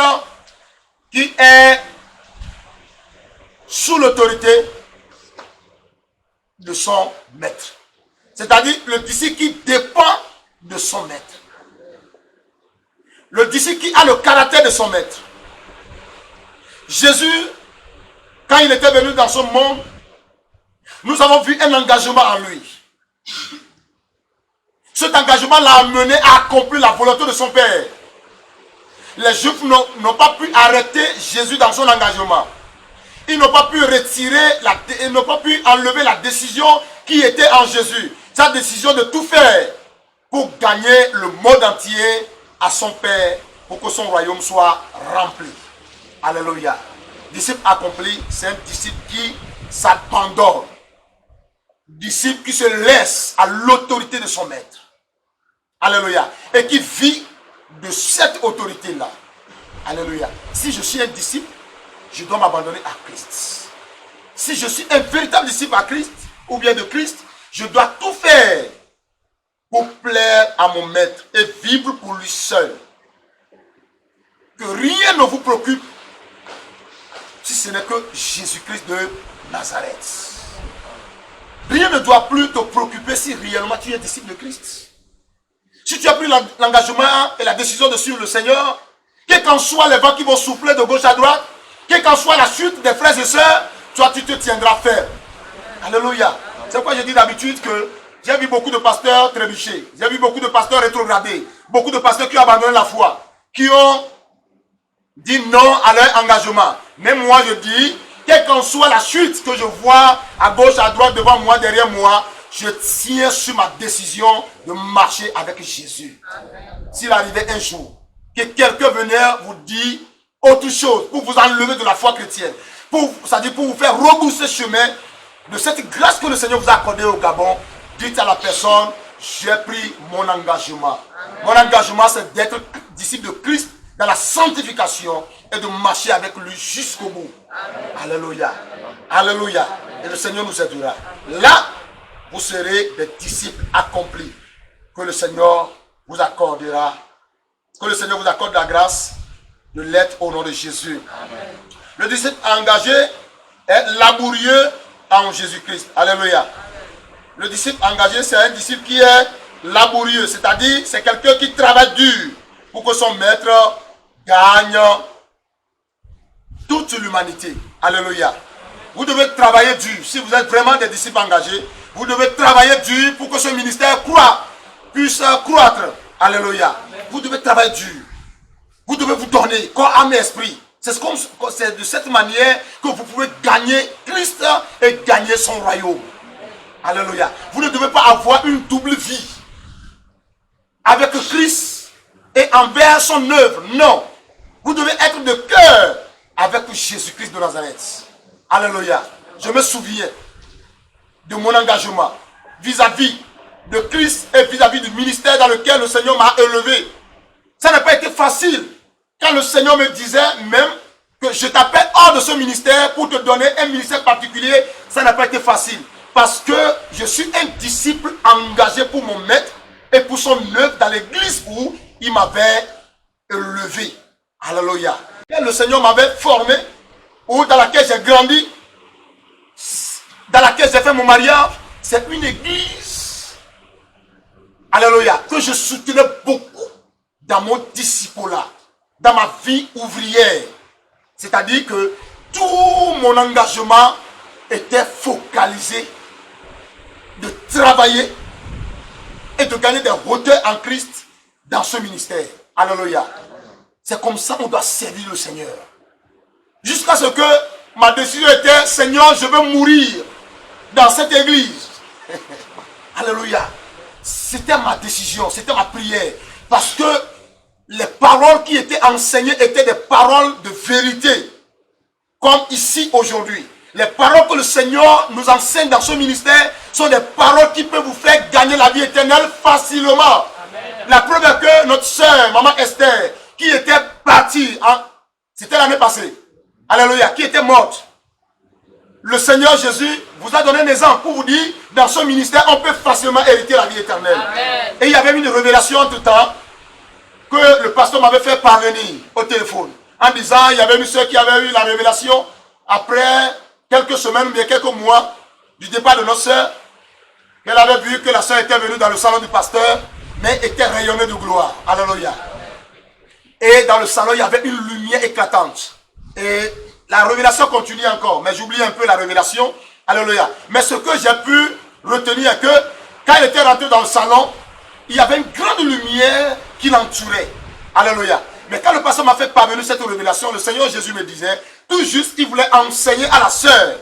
qui est sous l'autorité de son maître. C'est-à-dire le disciple qui dépend de son maître. Le disciple qui a le caractère de son maître. Jésus, quand il était venu dans ce monde, nous avons vu un engagement en lui. Cet engagement l'a amené à accomplir la volonté de son Père. Les Juifs n'ont pas pu arrêter Jésus dans son engagement. Ils n'ont pas pu retirer, ils n'ont pas pu enlever la décision qui était en Jésus. Sa décision de tout faire pour gagner le monde entier à son Père, pour que son royaume soit rempli. Alléluia. Disciple accompli, c'est un disciple qui s'abandonne. Disciple qui se laisse à l'autorité de son maître. Alléluia. Et qui vit de cette autorité-là. Alléluia. Si je suis un disciple, je dois m'abandonner à Christ. Si je suis un véritable disciple à Christ, ou bien de Christ, je dois tout faire pour plaire à mon maître et vivre pour lui seul. Que rien ne vous préoccupe si ce n'est que Jésus-Christ de Nazareth. Rien ne doit plus te préoccuper si réellement tu es disciple de Christ. Si tu as pris l'engagement et la décision de suivre le Seigneur, quel qu'en soit les vents qui vont souffler de gauche à droite, quelle qu'en soit la chute des frères et sœurs, toi tu te tiendras ferme. Alléluia. C'est pourquoi je dis d'habitude que j'ai vu beaucoup de pasteurs trébucher. J'ai vu beaucoup de pasteurs rétrogradés. Beaucoup de pasteurs qui ont abandonné la foi. Qui ont dit non à leur engagement. Mais moi je dis, quelle qu'en soit la chute que je vois à gauche, à droite, devant moi, derrière moi, je tiens sur ma décision de marcher avec Jésus. S'il arrivait un jour que quelqu'un venait vous dire autre chose pour vous enlever de la foi chrétienne, c'est-à-dire pour vous faire rebousser chemin de cette grâce que le Seigneur vous a accordée au Gabon, dites à la personne, j'ai pris mon engagement. Mon engagement, c'est d'être disciple de Christ dans la sanctification et de marcher avec lui jusqu'au bout. Alléluia. Alléluia. Et le Seigneur nous aidera. Là, vous serez des disciples accomplis. Que le Seigneur vous accordera. Que le Seigneur vous accorde la grâce de l'être au nom de Jésus. Amen. Le disciple engagé est laborieux en Jésus-Christ. Alléluia. Amen. Le disciple engagé, c'est un disciple qui est laborieux. C'est-à-dire, c'est quelqu'un qui travaille dur pour que son maître gagne toute l'humanité. Alléluia. Vous devez travailler dur. Si vous êtes vraiment des disciples engagés, vous devez travailler dur pour que ce ministère puisse croître. Alléluia. Vous devez travailler dur. Vous devez vous donner corps, âme et esprit. C'est de cette manière que vous pouvez gagner Christ et gagner son royaume. Alléluia. Vous ne devez pas avoir une double vie avec Christ et envers son œuvre. Non. Vous devez être de cœur avec Jésus-Christ de Nazareth. Alléluia. Je me souviens de mon engagement vis-à-vis de Christ et vis-à-vis du ministère dans lequel le Seigneur m'a élevé. Ça n'a pas été facile. Quand le Seigneur me disait même que je t'appelle hors de ce ministère pour te donner un ministère particulier, ça n'a pas été facile. Parce que je suis un disciple engagé pour mon maître et pour son œuvre dans l'église où il m'avait élevé. Alléluia. Et le Seigneur m'avait formé, ou dans laquelle j'ai grandi, dans laquelle j'ai fait mon mariage, c'est une église, alléluia, que je soutenais beaucoup dans mon disciple-là, dans ma vie ouvrière. C'est-à-dire que tout mon engagement était focalisé de travailler et de gagner des hauteurs en Christ dans ce ministère. Alléluia. C'est comme ça qu'on doit servir le Seigneur. Jusqu'à ce que ma décision était, Seigneur, je veux mourir dans cette église. Alléluia. C'était ma décision, c'était ma prière. Parce que les paroles qui étaient enseignées étaient des paroles de vérité. Comme ici aujourd'hui. Les paroles que le Seigneur nous enseigne dans ce ministère sont des paroles qui peuvent vous faire gagner la vie éternelle facilement. Amen. La preuve est que notre soeur, maman Esther, qui était partie, c'était l'année passée, alléluia, qui était morte. Le Seigneur Jésus vous a donné un exemple pour vous dire, dans ce ministère, on peut facilement hériter la vie éternelle. Amen. Et il y avait une révélation entre-temps que le pasteur m'avait fait parvenir au téléphone. En disant, il y avait une soeur qui avait eu la révélation après quelques semaines ou bien quelques mois du départ de notre soeur. Elle avait vu que la soeur était venue dans le salon du pasteur, mais était rayonnée de gloire. Alléluia. Et dans le salon, il y avait une lumière éclatante. Et la révélation continue encore, mais j'oublie un peu la révélation. Alléluia. Mais ce que j'ai pu retenir, que quand il était rentré dans le salon, il y avait une grande lumière qui l'entourait. Alléluia. Mais quand le pasteur m'a fait parvenir cette révélation, le Seigneur Jésus me disait, tout juste, il voulait enseigner à la sœur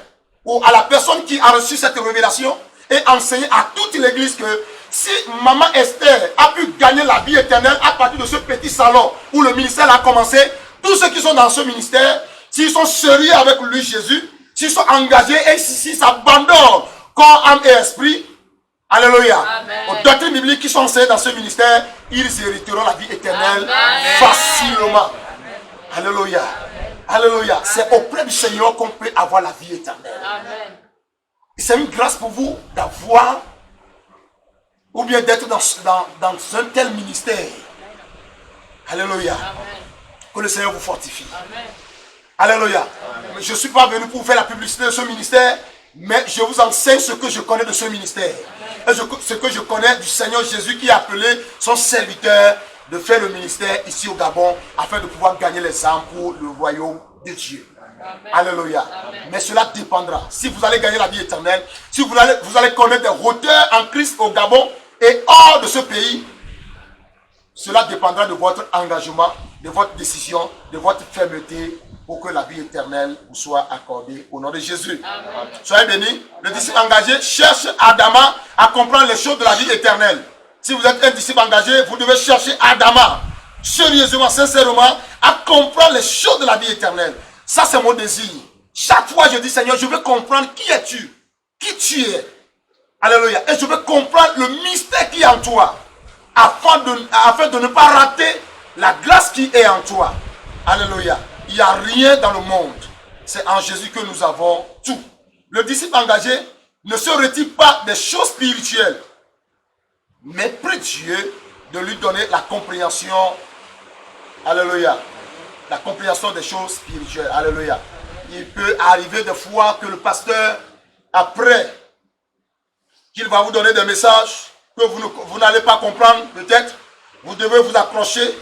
ou à la personne qui a reçu cette révélation et enseigner à toute l'église que si maman Esther a pu gagner la vie éternelle à partir de ce petit salon où le ministère a commencé, tous ceux qui sont dans ce ministère, s'ils sont sérieux avec lui Jésus, s'ils sont engagés et s'ils s'abandonnent corps, âme et esprit, alléluia, aux doctrines bibliques qui sont enseignées dans ce ministère, ils hériteront la vie éternelle facilement. Alléluia. Alléluia. C'est auprès du Seigneur qu'on peut avoir la vie éternelle. C'est une grâce pour vous d'avoir ou bien d'être dans un tel ministère. Alléluia. Que le Seigneur vous fortifie. Alléluia. Je ne suis pas venu pour vous faire la publicité de ce ministère, mais je vous enseigne ce que je connais de ce ministère. Et ce que je connais du Seigneur Jésus qui a appelé son serviteur de faire le ministère ici au Gabon afin de pouvoir gagner les âmes pour le royaume de Dieu. Amen. Alléluia. Amen. Mais cela dépendra. Si vous allez gagner la vie éternelle, si vous allez connaître des hauteurs en Christ au Gabon et hors de ce pays, cela dépendra de votre engagement, de votre décision, de votre fermeté pour que la vie éternelle vous soit accordée au nom de Jésus. Amen. Soyez bénis. Le disciple engagé cherche ardemment à comprendre les choses de la vie éternelle. Si vous êtes un disciple engagé, vous devez chercher ardemment, sérieusement, sincèrement, à comprendre les choses de la vie éternelle. Ça, c'est mon désir. Chaque fois, je dis, Seigneur, je veux comprendre qui es-tu, qui tu es. Alléluia. Et je veux comprendre le mystère qui est en toi, afin de ne pas rater la grâce qui est en toi. Alléluia. Il n'y a rien dans le monde. C'est en Jésus que nous avons tout. Le disciple engagé ne se retire pas des choses spirituelles, mais prie Dieu de lui donner la compréhension. Alléluia. La compréhension des choses spirituelles. Alléluia. Il peut arriver des fois que le pasteur, après qu'il va vous donner des messages que vous n'allez pas comprendre, peut-être, vous devez vous accrocher,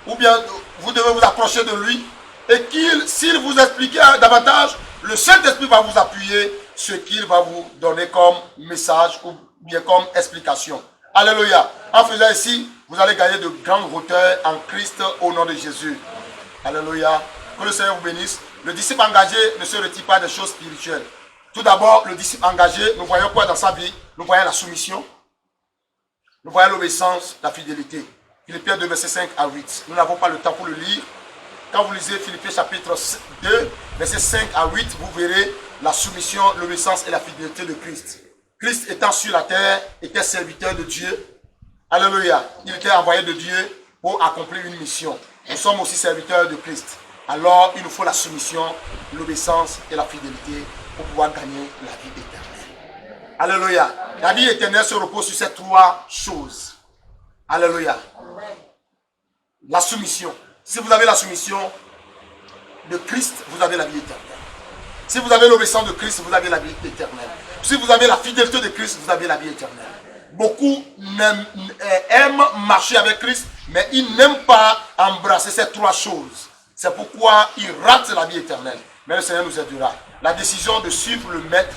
ou bien vous devez vous approcher de lui, et s'il vous explique davantage, le Saint-Esprit va vous appuyer ce qu'il va vous donner comme message ou bien comme explication. Alléluia. En faisant ici, vous allez gagner de grandes hauteurs en Christ au nom de Jésus. Alléluia. Que le Seigneur vous bénisse. Le disciple engagé ne se retire pas des choses spirituelles. Tout d'abord, le disciple engagé, nous voyons quoi dans sa vie? Nous voyons la soumission. Nous voyons l'obéissance, la fidélité. Philippiens 2, versets 5 à 8. Nous n'avons pas le temps pour le lire. Quand vous lisez Philippiens chapitre 2, versets 5 à 8, vous verrez la soumission, l'obéissance et la fidélité de Christ. Christ étant sur la terre, était serviteur de Dieu. Alléluia. Il était envoyé de Dieu pour accomplir une mission. Nous sommes aussi serviteurs de Christ. Alors, il nous faut la soumission, l'obéissance et la fidélité pour pouvoir gagner la vie éternelle. Alléluia. La vie éternelle se repose sur ces trois choses. Alléluia. La soumission. Si vous avez la soumission de Christ, vous avez la vie éternelle. Si vous avez l'obéissance de Christ, vous avez la vie éternelle. Si vous avez la fidélité de Christ, vous avez la vie éternelle. Beaucoup aiment marcher avec Christ, mais ils n'aiment pas embrasser ces trois choses. C'est pourquoi ils ratent la vie éternelle. Mais le Seigneur nous aidera. La décision de suivre le Maître.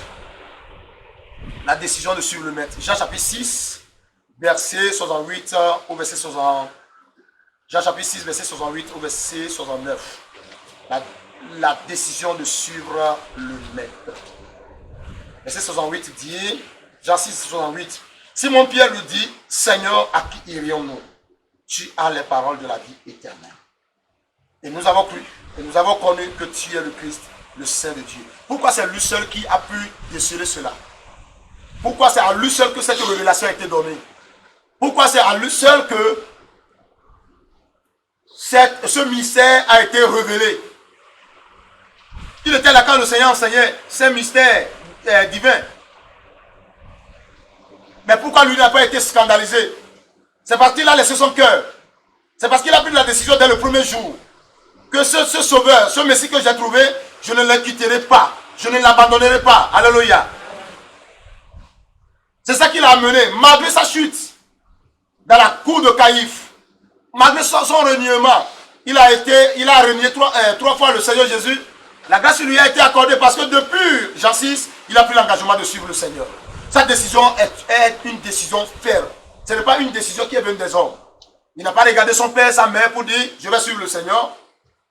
La décision de suivre le Maître. Jean chapitre 6, verset 68 au verset 60. Jean chapitre 6, verset 68 au verset 69. La décision de suivre le Maître. Verset 68 dit, Jean 6, 68. Simon Pierre lui dit, Seigneur, à qui irions-nous? Tu as les paroles de la vie éternelle. Et nous avons cru, et nous avons connu que tu es le Christ, le Saint de Dieu. Pourquoi c'est lui seul qui a pu déceler cela? Pourquoi c'est à lui seul que cette révélation a été donnée? Pourquoi c'est à lui seul que ce mystère a été révélé? Il était là quand le Seigneur enseignait ces mystères divins. Mais pourquoi lui n'a pas été scandalisé? C'est parce qu'il a laissé son cœur. C'est parce qu'il a pris la décision dès le premier jour que ce sauveur, ce Messie que j'ai trouvé, je ne le quitterai pas. Je ne l'abandonnerai pas. Alléluia. C'est ça qui l'a amené, malgré sa chute, dans la cour de Caïphe, malgré son reniement. Il a renié trois fois le Seigneur Jésus. La grâce lui a été accordée parce que depuis Jean 6, il a pris l'engagement de suivre le Seigneur. Sa décision est une décision ferme. Ce n'est pas une décision qui est venue des hommes. Il n'a pas regardé son père, sa mère pour dire je vais suivre le Seigneur.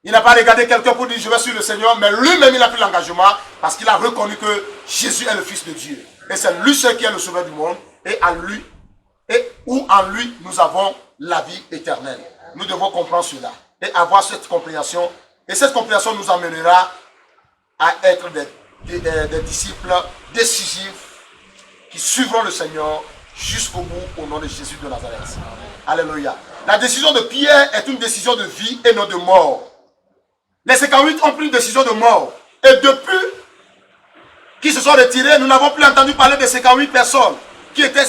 Il n'a pas regardé quelqu'un pour dire je vais suivre le Seigneur, mais lui-même il a pris l'engagement parce qu'il a reconnu que Jésus est le Fils de Dieu. Et c'est lui seul qui est le sauveur du monde. Et en lui, nous avons la vie éternelle. Nous devons comprendre cela et avoir cette compréhension. Et cette compréhension nous amènera à être des disciples décisifs qui suivront le Seigneur jusqu'au bout au nom de Jésus de Nazareth. Alléluia. La décision de Pierre est une décision de vie et non de mort. Les 58 ont pris une décision de mort. Et depuis qu'ils se sont retirés, nous n'avons plus entendu parler des 58 personnes qui étaient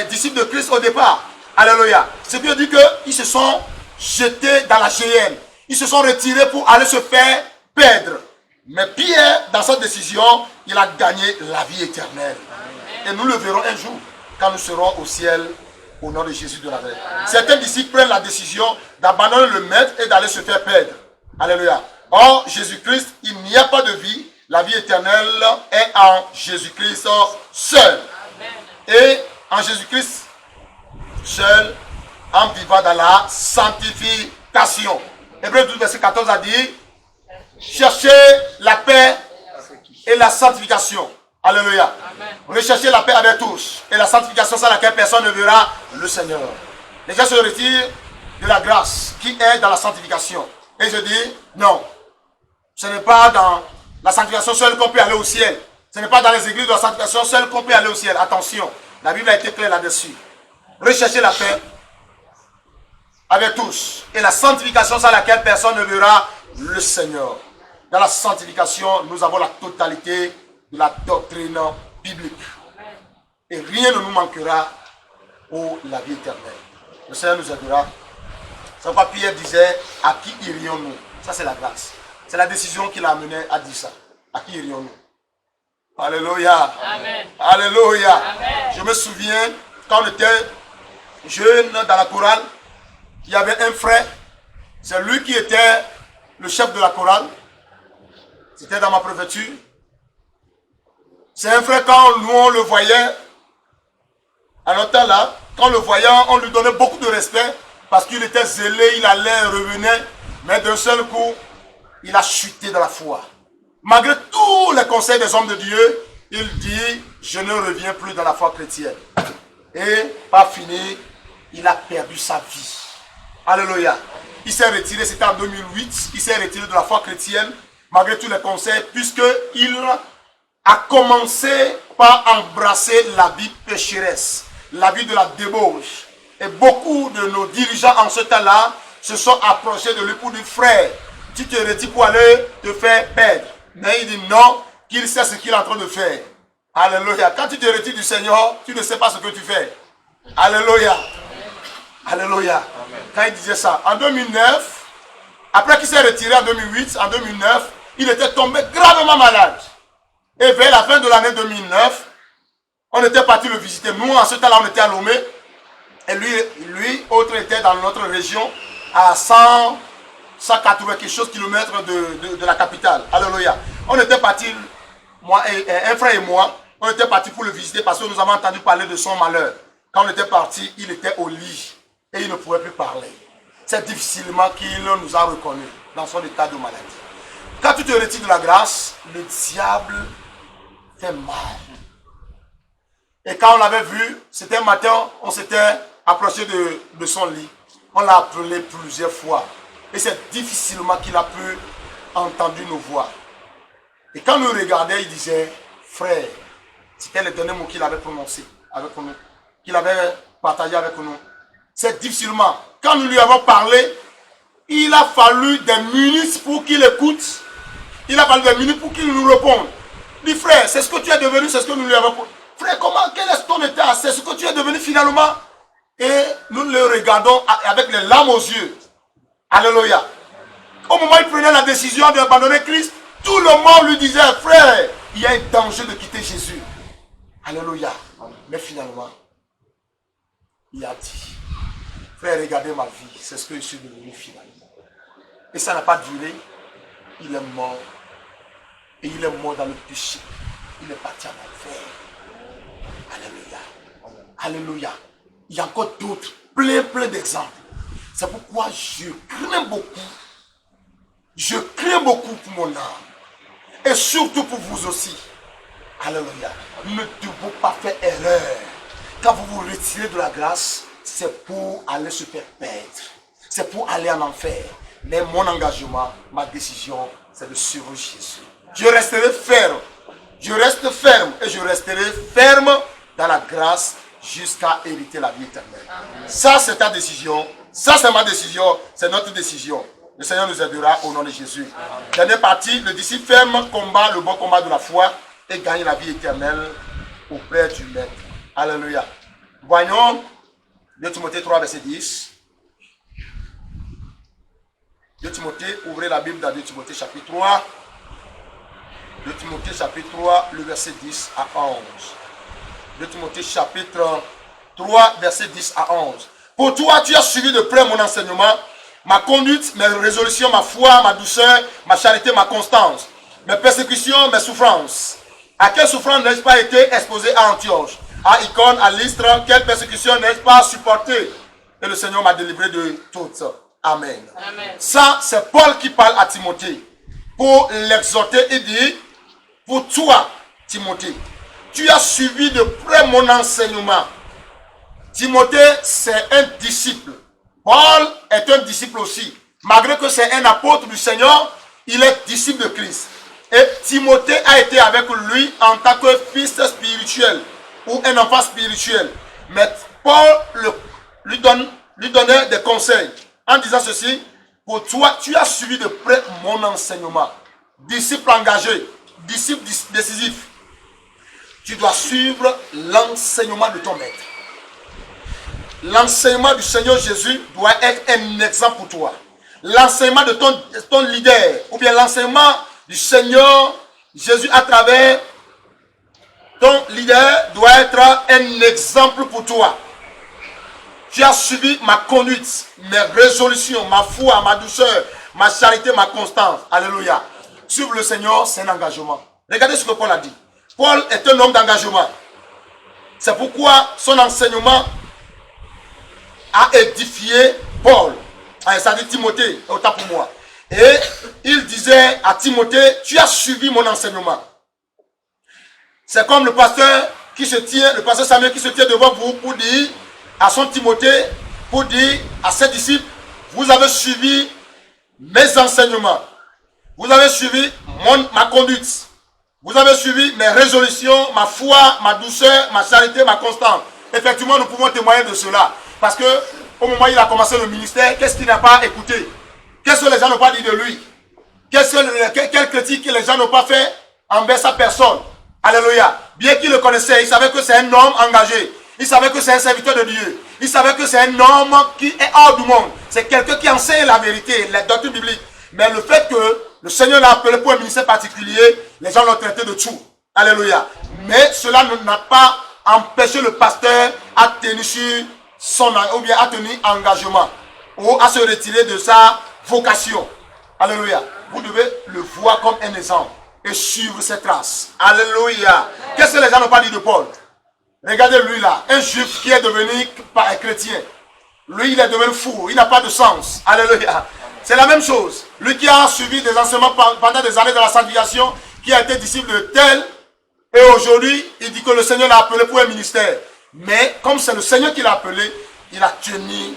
disciples de Christ au départ. Alléluia. Ce qui veut dire qu'ils se sont jetés dans la géhenne. Ils se sont retirés pour aller se faire perdre. Mais Pierre, dans sa décision, il a gagné la vie éternelle. Et nous le verrons un jour, quand nous serons au ciel, au nom de Jésus de Nazareth. Certains disciples prennent la décision d'abandonner le maître et d'aller se faire perdre. Alléluia. Or, Jésus-Christ, il n'y a pas de vie. La vie éternelle est en Jésus-Christ seul. Et en Jésus-Christ seul, en vivant dans la sanctification. Hébreux 12, verset 14 a dit, cherchez la paix et la sanctification. Alléluia. Recherchez la paix avec tous. Et la sanctification sans laquelle personne ne verra le Seigneur. Les gens se retirent de la grâce qui est dans la sanctification. Et je dis, non. Ce n'est pas dans la sanctification seule qu'on peut aller au ciel. Ce n'est pas dans les églises de la sanctification seule qu'on peut aller au ciel. Attention, la Bible a été claire là-dessus. Recherchez la paix avec tous. Et la sanctification sans laquelle personne ne verra le Seigneur. Dans la sanctification, nous avons la totalité de la doctrine biblique. Et rien ne nous manquera pour la vie éternelle. Le Seigneur nous aidera. C'est pourquoi Pierre disait, à qui irions-nous? Ça c'est la grâce. C'est la décision qui l'a amené à dire ça. À qui irions-nous? Alléluia. Amen. Alléluia. Amen. Je me souviens, quand on était jeune dans la chorale, il y avait un frère. C'est lui qui était le chef de la chorale. C'était dans ma préfecture. C'est un frère, quand nous on le voyait, à notre temps là, quand on le voyait, on lui donnait beaucoup de respect parce qu'il était zélé, il allait, revenait, mais d'un seul coup, il a chuté dans la foi. Malgré tous les conseils des hommes de Dieu, il dit, je ne reviens plus dans la foi chrétienne. Et, pas fini, il a perdu sa vie. Alléluia. Il s'est retiré, c'était en 2008, il s'est retiré de la foi chrétienne, malgré tous les conseils, puisqu'il a commencé par embrasser la vie pécheresse, la vie de la débauche. Et beaucoup de nos dirigeants en ce temps-là se sont approchés de lui pour dire, frère, tu te retires pour aller te faire perdre. Mais il dit non, qu'il sait ce qu'il est en train de faire. Alléluia. Quand tu te retires du Seigneur, tu ne sais pas ce que tu fais. Alléluia. Alléluia. Quand il disait ça, en 2009, après qu'il s'est retiré en 2008, en 2009, il était tombé gravement malade. Et vers la fin de l'année 2009, on était parti le visiter. Nous, en ce temps-là, on était à Lomé. Et lui, autre était dans notre région, à 180 quelque chose kilomètres de la capitale. Alléluia. On était partis, moi et un frère et moi, on était partis pour le visiter parce que nous avons entendu parler de son malheur. Quand on était partis, il était au lit et il ne pouvait plus parler. C'est difficilement qu'il nous a reconnus dans son état de maladie. Quand tu te retires de la grâce, le diable fait mal. Et quand on l'avait vu, c'était un matin, on s'était approché de son lit. On l'a appelé plusieurs fois. Et c'est difficilement qu'il a pu entendre nos voix. Et quand nous regardait, il disait, frère, c'était le dernier mot qu'il avait prononcé avec nous, qu'il avait partagé avec nous. C'est difficilement. Quand nous lui avons parlé, il a fallu des minutes pour qu'il écoute. Il a fallu des minutes pour qu'il nous réponde. Il dit, frère, c'est ce que tu es devenu, c'est ce que nous lui avons dit. Frère, comment, quel est ton état? C'est ce que tu es devenu finalement. Et nous le regardons avec les larmes aux yeux. Alléluia. Au moment où il prenait la décision d'abandonner Christ, tout le monde lui disait, frère, il y a un danger de quitter Jésus. Alléluia. Mais finalement, il a dit, frère, regardez ma vie, c'est ce que je suis devenu finalement. Et ça n'a pas duré, il est mort Et il est mort dans le péché. Il est parti en enfer. Alléluia. Alléluia. Il y a encore d'autres, plein d'exemples. C'est pourquoi je crains beaucoup. Je crains beaucoup pour mon âme. Et surtout pour vous aussi. Alléluia. Ne devons pas faire erreur. Quand vous vous retirez de la grâce, c'est pour aller se faire perdre. C'est pour aller en enfer. Mais mon engagement, ma décision, c'est de suivre Jésus. Je resterai ferme. Je reste ferme et je resterai ferme dans la grâce jusqu'à hériter la vie éternelle. Amen. Ça, c'est ta décision. Ça, c'est ma décision. C'est notre décision. Le Seigneur nous aidera au nom de Jésus. Amen. Dernière partie, le disciple ferme combat le bon combat de la foi et gagne la vie éternelle auprès du Maître. Alléluia. Voyons 2 Timothée 3, verset 10. 2 Timothée, ouvrez la Bible dans 2 Timothée chapitre 3. 2 Timothée chapitre 3, le verset 10 à 11. 2 Timothée chapitre 3, verset 10 à 11. Pour toi, tu as suivi de près mon enseignement, ma conduite, mes résolutions, ma foi, ma douceur, ma charité, ma constance, mes persécutions, mes souffrances. À quelle souffrance n'ai-je pas été exposé à Antioche, à Icône, à Lystre? Quelle persécution n'ai-je pas supporté? Et le Seigneur m'a délivré de toutes. Amen. Amen. Ça, c'est Paul qui parle à Timothée. Pour l'exhorter, il dit, pour toi, Timothée, tu as suivi de près mon enseignement. Timothée, c'est un disciple. Paul est un disciple aussi. Malgré que c'est un apôtre du Seigneur, il est disciple de Christ. Et Timothée a été avec lui en tant que fils spirituel ou un enfant spirituel. Mais Paul lui donnait des conseils en disant ceci, pour toi, tu as suivi de près mon enseignement. Disciple engagé, disciple décisif. Tu dois suivre l'enseignement de ton maître. L'enseignement du Seigneur Jésus doit être un exemple pour toi. L'enseignement de ton leader, ou bien l'enseignement du Seigneur Jésus à travers ton leader doit être un exemple pour toi. Tu as suivi ma conduite, mes résolutions, ma foi, ma douceur, ma charité, ma constance. Alléluia. Suivre le Seigneur, c'est un engagement. Regardez ce que Paul a dit. Paul est un homme d'engagement. C'est pourquoi son enseignement a édifié Paul. Ça dit Timothée, autant pour moi. Et il disait à Timothée, tu as suivi mon enseignement. C'est comme le pasteur qui se tient, le pasteur Samuel qui se tient devant vous pour dire à son Timothée, pour dire à ses disciples, vous avez suivi mes enseignements. Vous avez suivi ma conduite. Vous avez suivi mes résolutions, ma foi, ma douceur, ma charité, ma constance. Effectivement, nous pouvons témoigner de cela. Parce que au moment où il a commencé le ministère, qu'est-ce qu'il n'a pas écouté? Qu'est-ce que les gens n'ont pas dit de lui? Quelle critique que les gens n'ont pas fait envers sa personne? Alléluia. Bien qu'il le connaissait, il savait que c'est un homme engagé. Il savait que c'est un serviteur de Dieu. Il savait que c'est un homme qui est hors du monde. C'est quelqu'un qui enseigne la vérité, la doctrine biblique. Mais le fait que le Seigneur l'a appelé pour un ministère particulier, les gens l'ont traité de tout. Alléluia. Mais cela n'a pas empêché le pasteur à tenir sur ou bien à tenir engagement ou à se retirer de sa vocation. Alléluia. Vous devez le voir comme un exemple et suivre ses traces. Alléluia. Qu'est-ce que les gens n'ont pas dit de Paul? Regardez lui là, un juif qui est devenu chrétien. Lui, il est devenu fou, il n'a pas de sens. Alléluia. C'est la même chose. Lui qui a suivi des enseignements pendant des années de la sanctification, qui a été disciple de tel, et aujourd'hui, il dit que le Seigneur l'a appelé pour un ministère. Mais comme c'est le Seigneur qui l'a appelé, il a tenu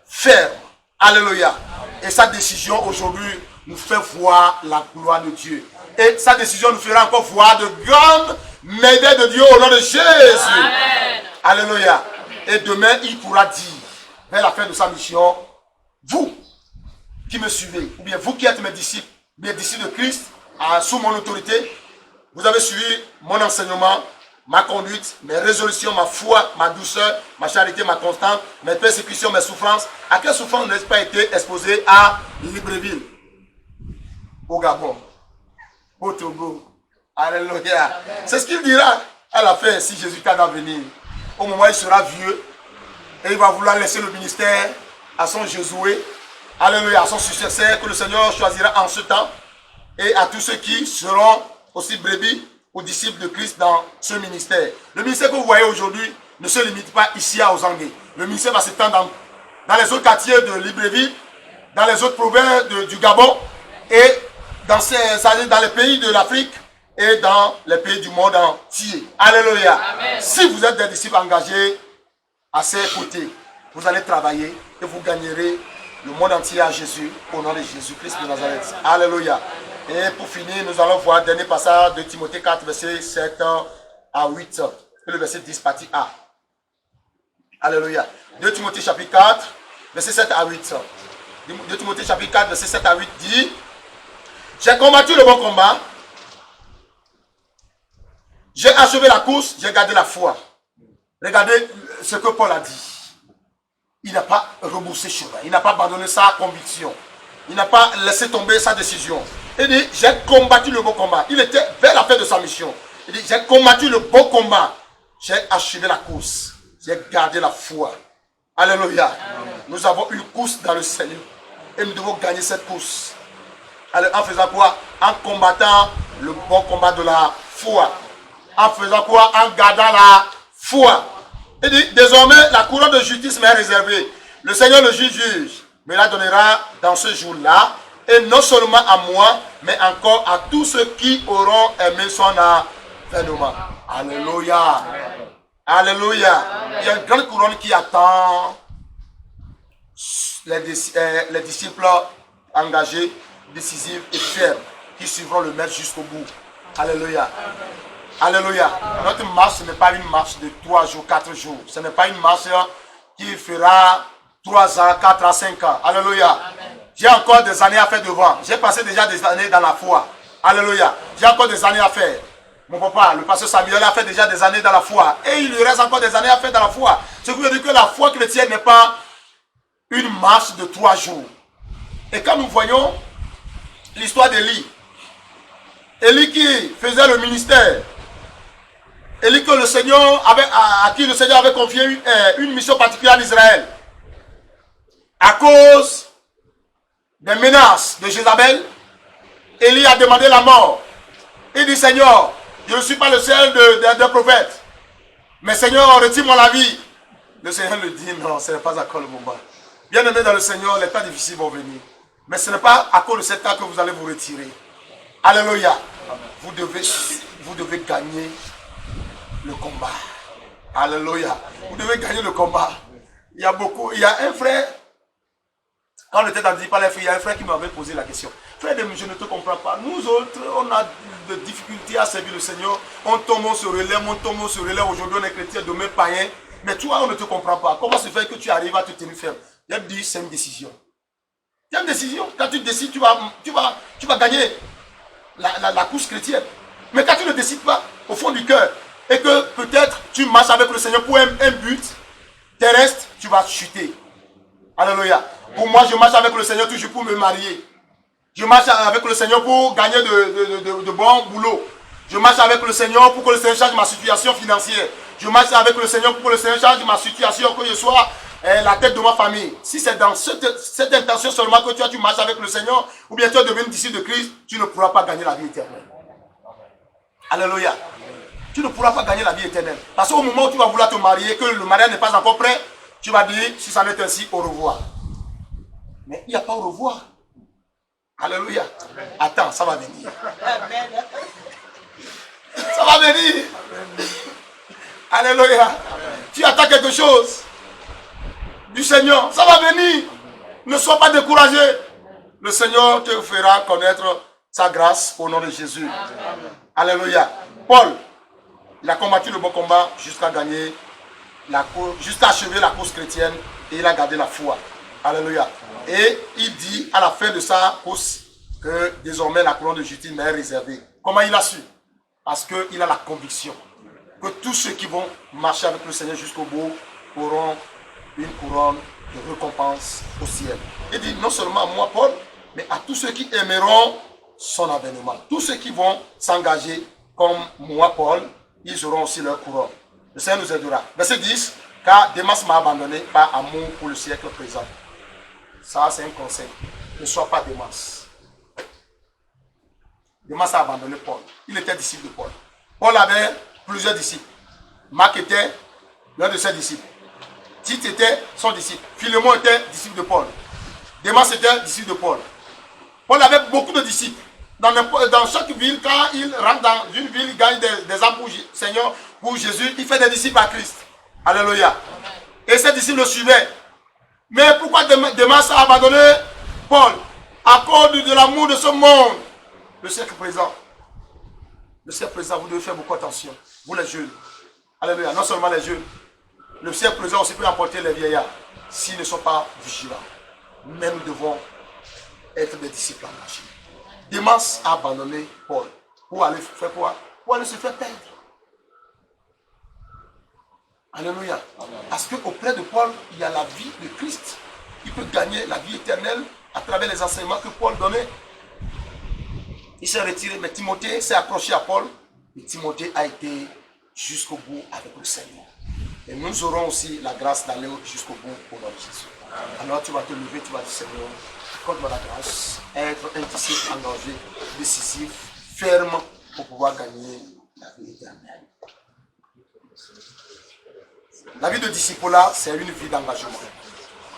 ferme. Alléluia. Et sa décision aujourd'hui nous fait voir la gloire de Dieu. Et sa décision nous fera encore voir de grandes merveilles de Dieu au nom de Jésus. Amen. Alléluia. Et demain, il pourra dire, vers la fin de sa mission, vous qui me suivez, ou bien vous qui êtes mes disciples de Christ, sous mon autorité, vous avez suivi mon enseignement, ma conduite, mes résolutions, ma foi, ma douceur, ma charité, ma constance, mes persécutions, mes souffrances. À quelle souffrance n'ai-je pas été exposé à Libreville, au Gabon, au Togo? Alléluia. C'est ce qu'il dira à la fin si Jésus va venir. Au moment où il sera vieux, et il va vouloir laisser le ministère à son Josué, alléluia, à son successeur que le Seigneur choisira en ce temps. et à tous ceux qui seront aussi brebis ou disciples de Christ dans ce ministère. Le ministère que vous voyez aujourd'hui ne se limite pas ici à Ozangé. Le ministère va s'étendre dans les autres quartiers de Libreville, dans les autres provinces du Gabon et dans les pays de l'Afrique et dans les pays du monde entier. Alléluia. Amen. Si vous êtes des disciples engagés à ses côtés, vous allez travailler et vous gagnerez le monde entier à Jésus, au nom de Jésus-Christ de Nazareth. Alléluia. Et pour finir, nous allons voir le dernier passage de Timothée 4, verset 7 à 8. Et le verset 10, partie A. Alléluia. 2 Timothée chapitre 4, verset 7 à 8. 2 Timothée chapitre 4, verset 7 à 8 dit: j'ai combattu le bon combat, j'ai achevé la course, j'ai gardé la foi. Regardez ce que Paul a dit. Il n'a pas reboussé chemin, il n'a pas abandonné sa conviction, il n'a pas laissé tomber sa décision. Il dit: j'ai combattu le bon combat. Il était vers la fin de sa mission. Il dit: j'ai combattu le bon combat, j'ai achevé la course, j'ai gardé la foi. Alléluia. Amen. Nous avons une course dans le Seigneur et nous devons gagner cette course. Alors, en faisant quoi? En combattant le bon combat de la foi. En faisant quoi? En gardant la foi. Il dit: désormais la couronne de justice m'est réservée. Le Seigneur le juge me la donnera dans ce jour-là, et non seulement à moi, mais encore à tous ceux qui auront aimé son avènement. Alléluia. Alléluia. Il y a une grande couronne qui attend les disciples engagés, décisifs et fermes, qui suivront le maître jusqu'au bout. Alléluia. Alléluia. Notre marche, ce n'est pas une marche de 3 jours, 4 jours. Ce n'est pas une marche qui fera 3 ans, 4 ans, 5 ans. Alléluia. J'ai encore des années à faire devant. J'ai passé déjà des années dans la foi. Alléluia. J'ai encore des années à faire. Mon papa, le pasteur Samuel, a fait déjà des années dans la foi. Et il lui reste encore des années à faire dans la foi. Ce qui veut dire que la foi chrétienne n'est pas une marche de 3 jours. Et quand nous voyons l'histoire d'Élie, Élie qui faisait le ministère, Élie que le Seigneur avait, à qui le Seigneur avait confié une mission particulière en Israël. À cause des menaces de Jézabel, Élie a demandé la mort. Il dit: Seigneur, je ne suis pas le seul des prophètes, mais Seigneur, retire-moi la vie. Le Seigneur lui dit: non, ce n'est pas encore le moment. Bien aimé dans le Seigneur, les temps difficiles vont venir. Mais ce n'est pas à cause de cet temps que vous allez vous retirer. Alléluia. Vous devez gagner le combat. Alléluia. Vous devez gagner le combat. Il y a un frère, quand on était dans le Dipalais, il y a un frère qui m'avait posé la question: frère, je ne te comprends pas. Nous autres, on a des difficultés à servir le Seigneur. On tombe, on se relève, on tombe, on se relève. Aujourd'hui, on est chrétien, demain païen. Mais toi, on ne te comprend pas. Comment se fait que tu arrives à te tenir ferme? Il a dit: c'est une décision. C'est une décision. Quand tu décides, tu vas gagner la course chrétienne. Mais quand tu ne décides pas, au fond du cœur, et que peut-être tu marches avec le Seigneur pour un but terrestre, tu vas chuter. Alléluia. Pour moi, je marche avec le Seigneur toujours pour me marier. Je marche avec le Seigneur pour gagner de bons boulots. Je marche avec le Seigneur pour que le Seigneur change ma situation financière. Je marche avec le Seigneur pour que le Seigneur change ma situation, que je sois la tête de ma famille. Si c'est dans cette intention seulement que tu marches avec le Seigneur, ou bien tu es devenu disciple de Christ, tu ne pourras pas gagner la vie éternelle. Alléluia. Tu ne pourras pas gagner la vie éternelle. Parce qu'au moment où tu vas vouloir te marier, que le mariage n'est pas encore prêt, tu vas dire: si ça n'est ainsi, au revoir. Mais il n'y a pas au revoir. Alléluia. Amen. Attends, ça va venir. Amen. Ça va venir. Amen. Alléluia. Amen. Tu attends quelque chose du Seigneur. Ça va venir. Ne sois pas découragé. Le Seigneur te fera connaître sa grâce au nom de Jésus. Amen. Alléluia. Paul, il a combattu le bon combat jusqu'à gagner la course, jusqu'à achever la course chrétienne, et il a gardé la foi. Alléluia. Et il dit à la fin de sa course que désormais la couronne de justice m'est réservée. Comment il a su? Parce qu'il a la conviction que tous ceux qui vont marcher avec le Seigneur jusqu'au bout auront une couronne de récompense au ciel. Il dit non seulement à moi, Paul, mais à tous ceux qui aimeront son avènement. Tous ceux qui vont s'engager comme moi, Paul, ils auront aussi leur couronne. Le Seigneur nous aidera. Verset 10. Car Démas m'a abandonné par amour pour le siècle présent. Ça, c'est un conseil. Ne sois pas Démas. Demas a abandonné Paul. Il était disciple de Paul. Paul avait plusieurs disciples. Marc était l'un de ses disciples. Tite était son disciple. Philémon était disciple de Paul. Demas était disciple de Paul. Paul avait beaucoup de disciples. Dans chaque ville, quand il rentre dans une ville, il gagne des âmes pour Seigneur, pour Jésus. Il fait des disciples à Christ. Alléluia. Et ses disciples le suivaient. Mais pourquoi Demas a abandonné Paul? À cause de l'amour de ce monde. Le siècle présent. Le siècle présent, vous devez faire beaucoup attention. Vous les jeunes. Alléluia. Non seulement les jeunes. Le siècle présent aussi peut emporter les vieillards s'ils ne sont pas vigilants. Mais nous devons être des disciples engagés. Demas a abandonné Paul. Pour aller faire quoi? Pour aller se faire perdre. Alléluia. Parce qu'auprès de Paul, il y a la vie de Christ. Il peut gagner la vie éternelle à travers les enseignements que Paul donnait. Il s'est retiré, mais Timothée s'est accroché à Paul. Et Timothée a été jusqu'au bout avec le Seigneur. Et nous aurons aussi la grâce d'aller jusqu'au bout au nom de Jésus. Alors tu vas te lever, tu vas dire Seigneur, accorde-moi la grâce, être un disciple engagé, décisif, ferme pour pouvoir gagner la vie éternelle. La vie de disciple là, c'est une vie d'engagement.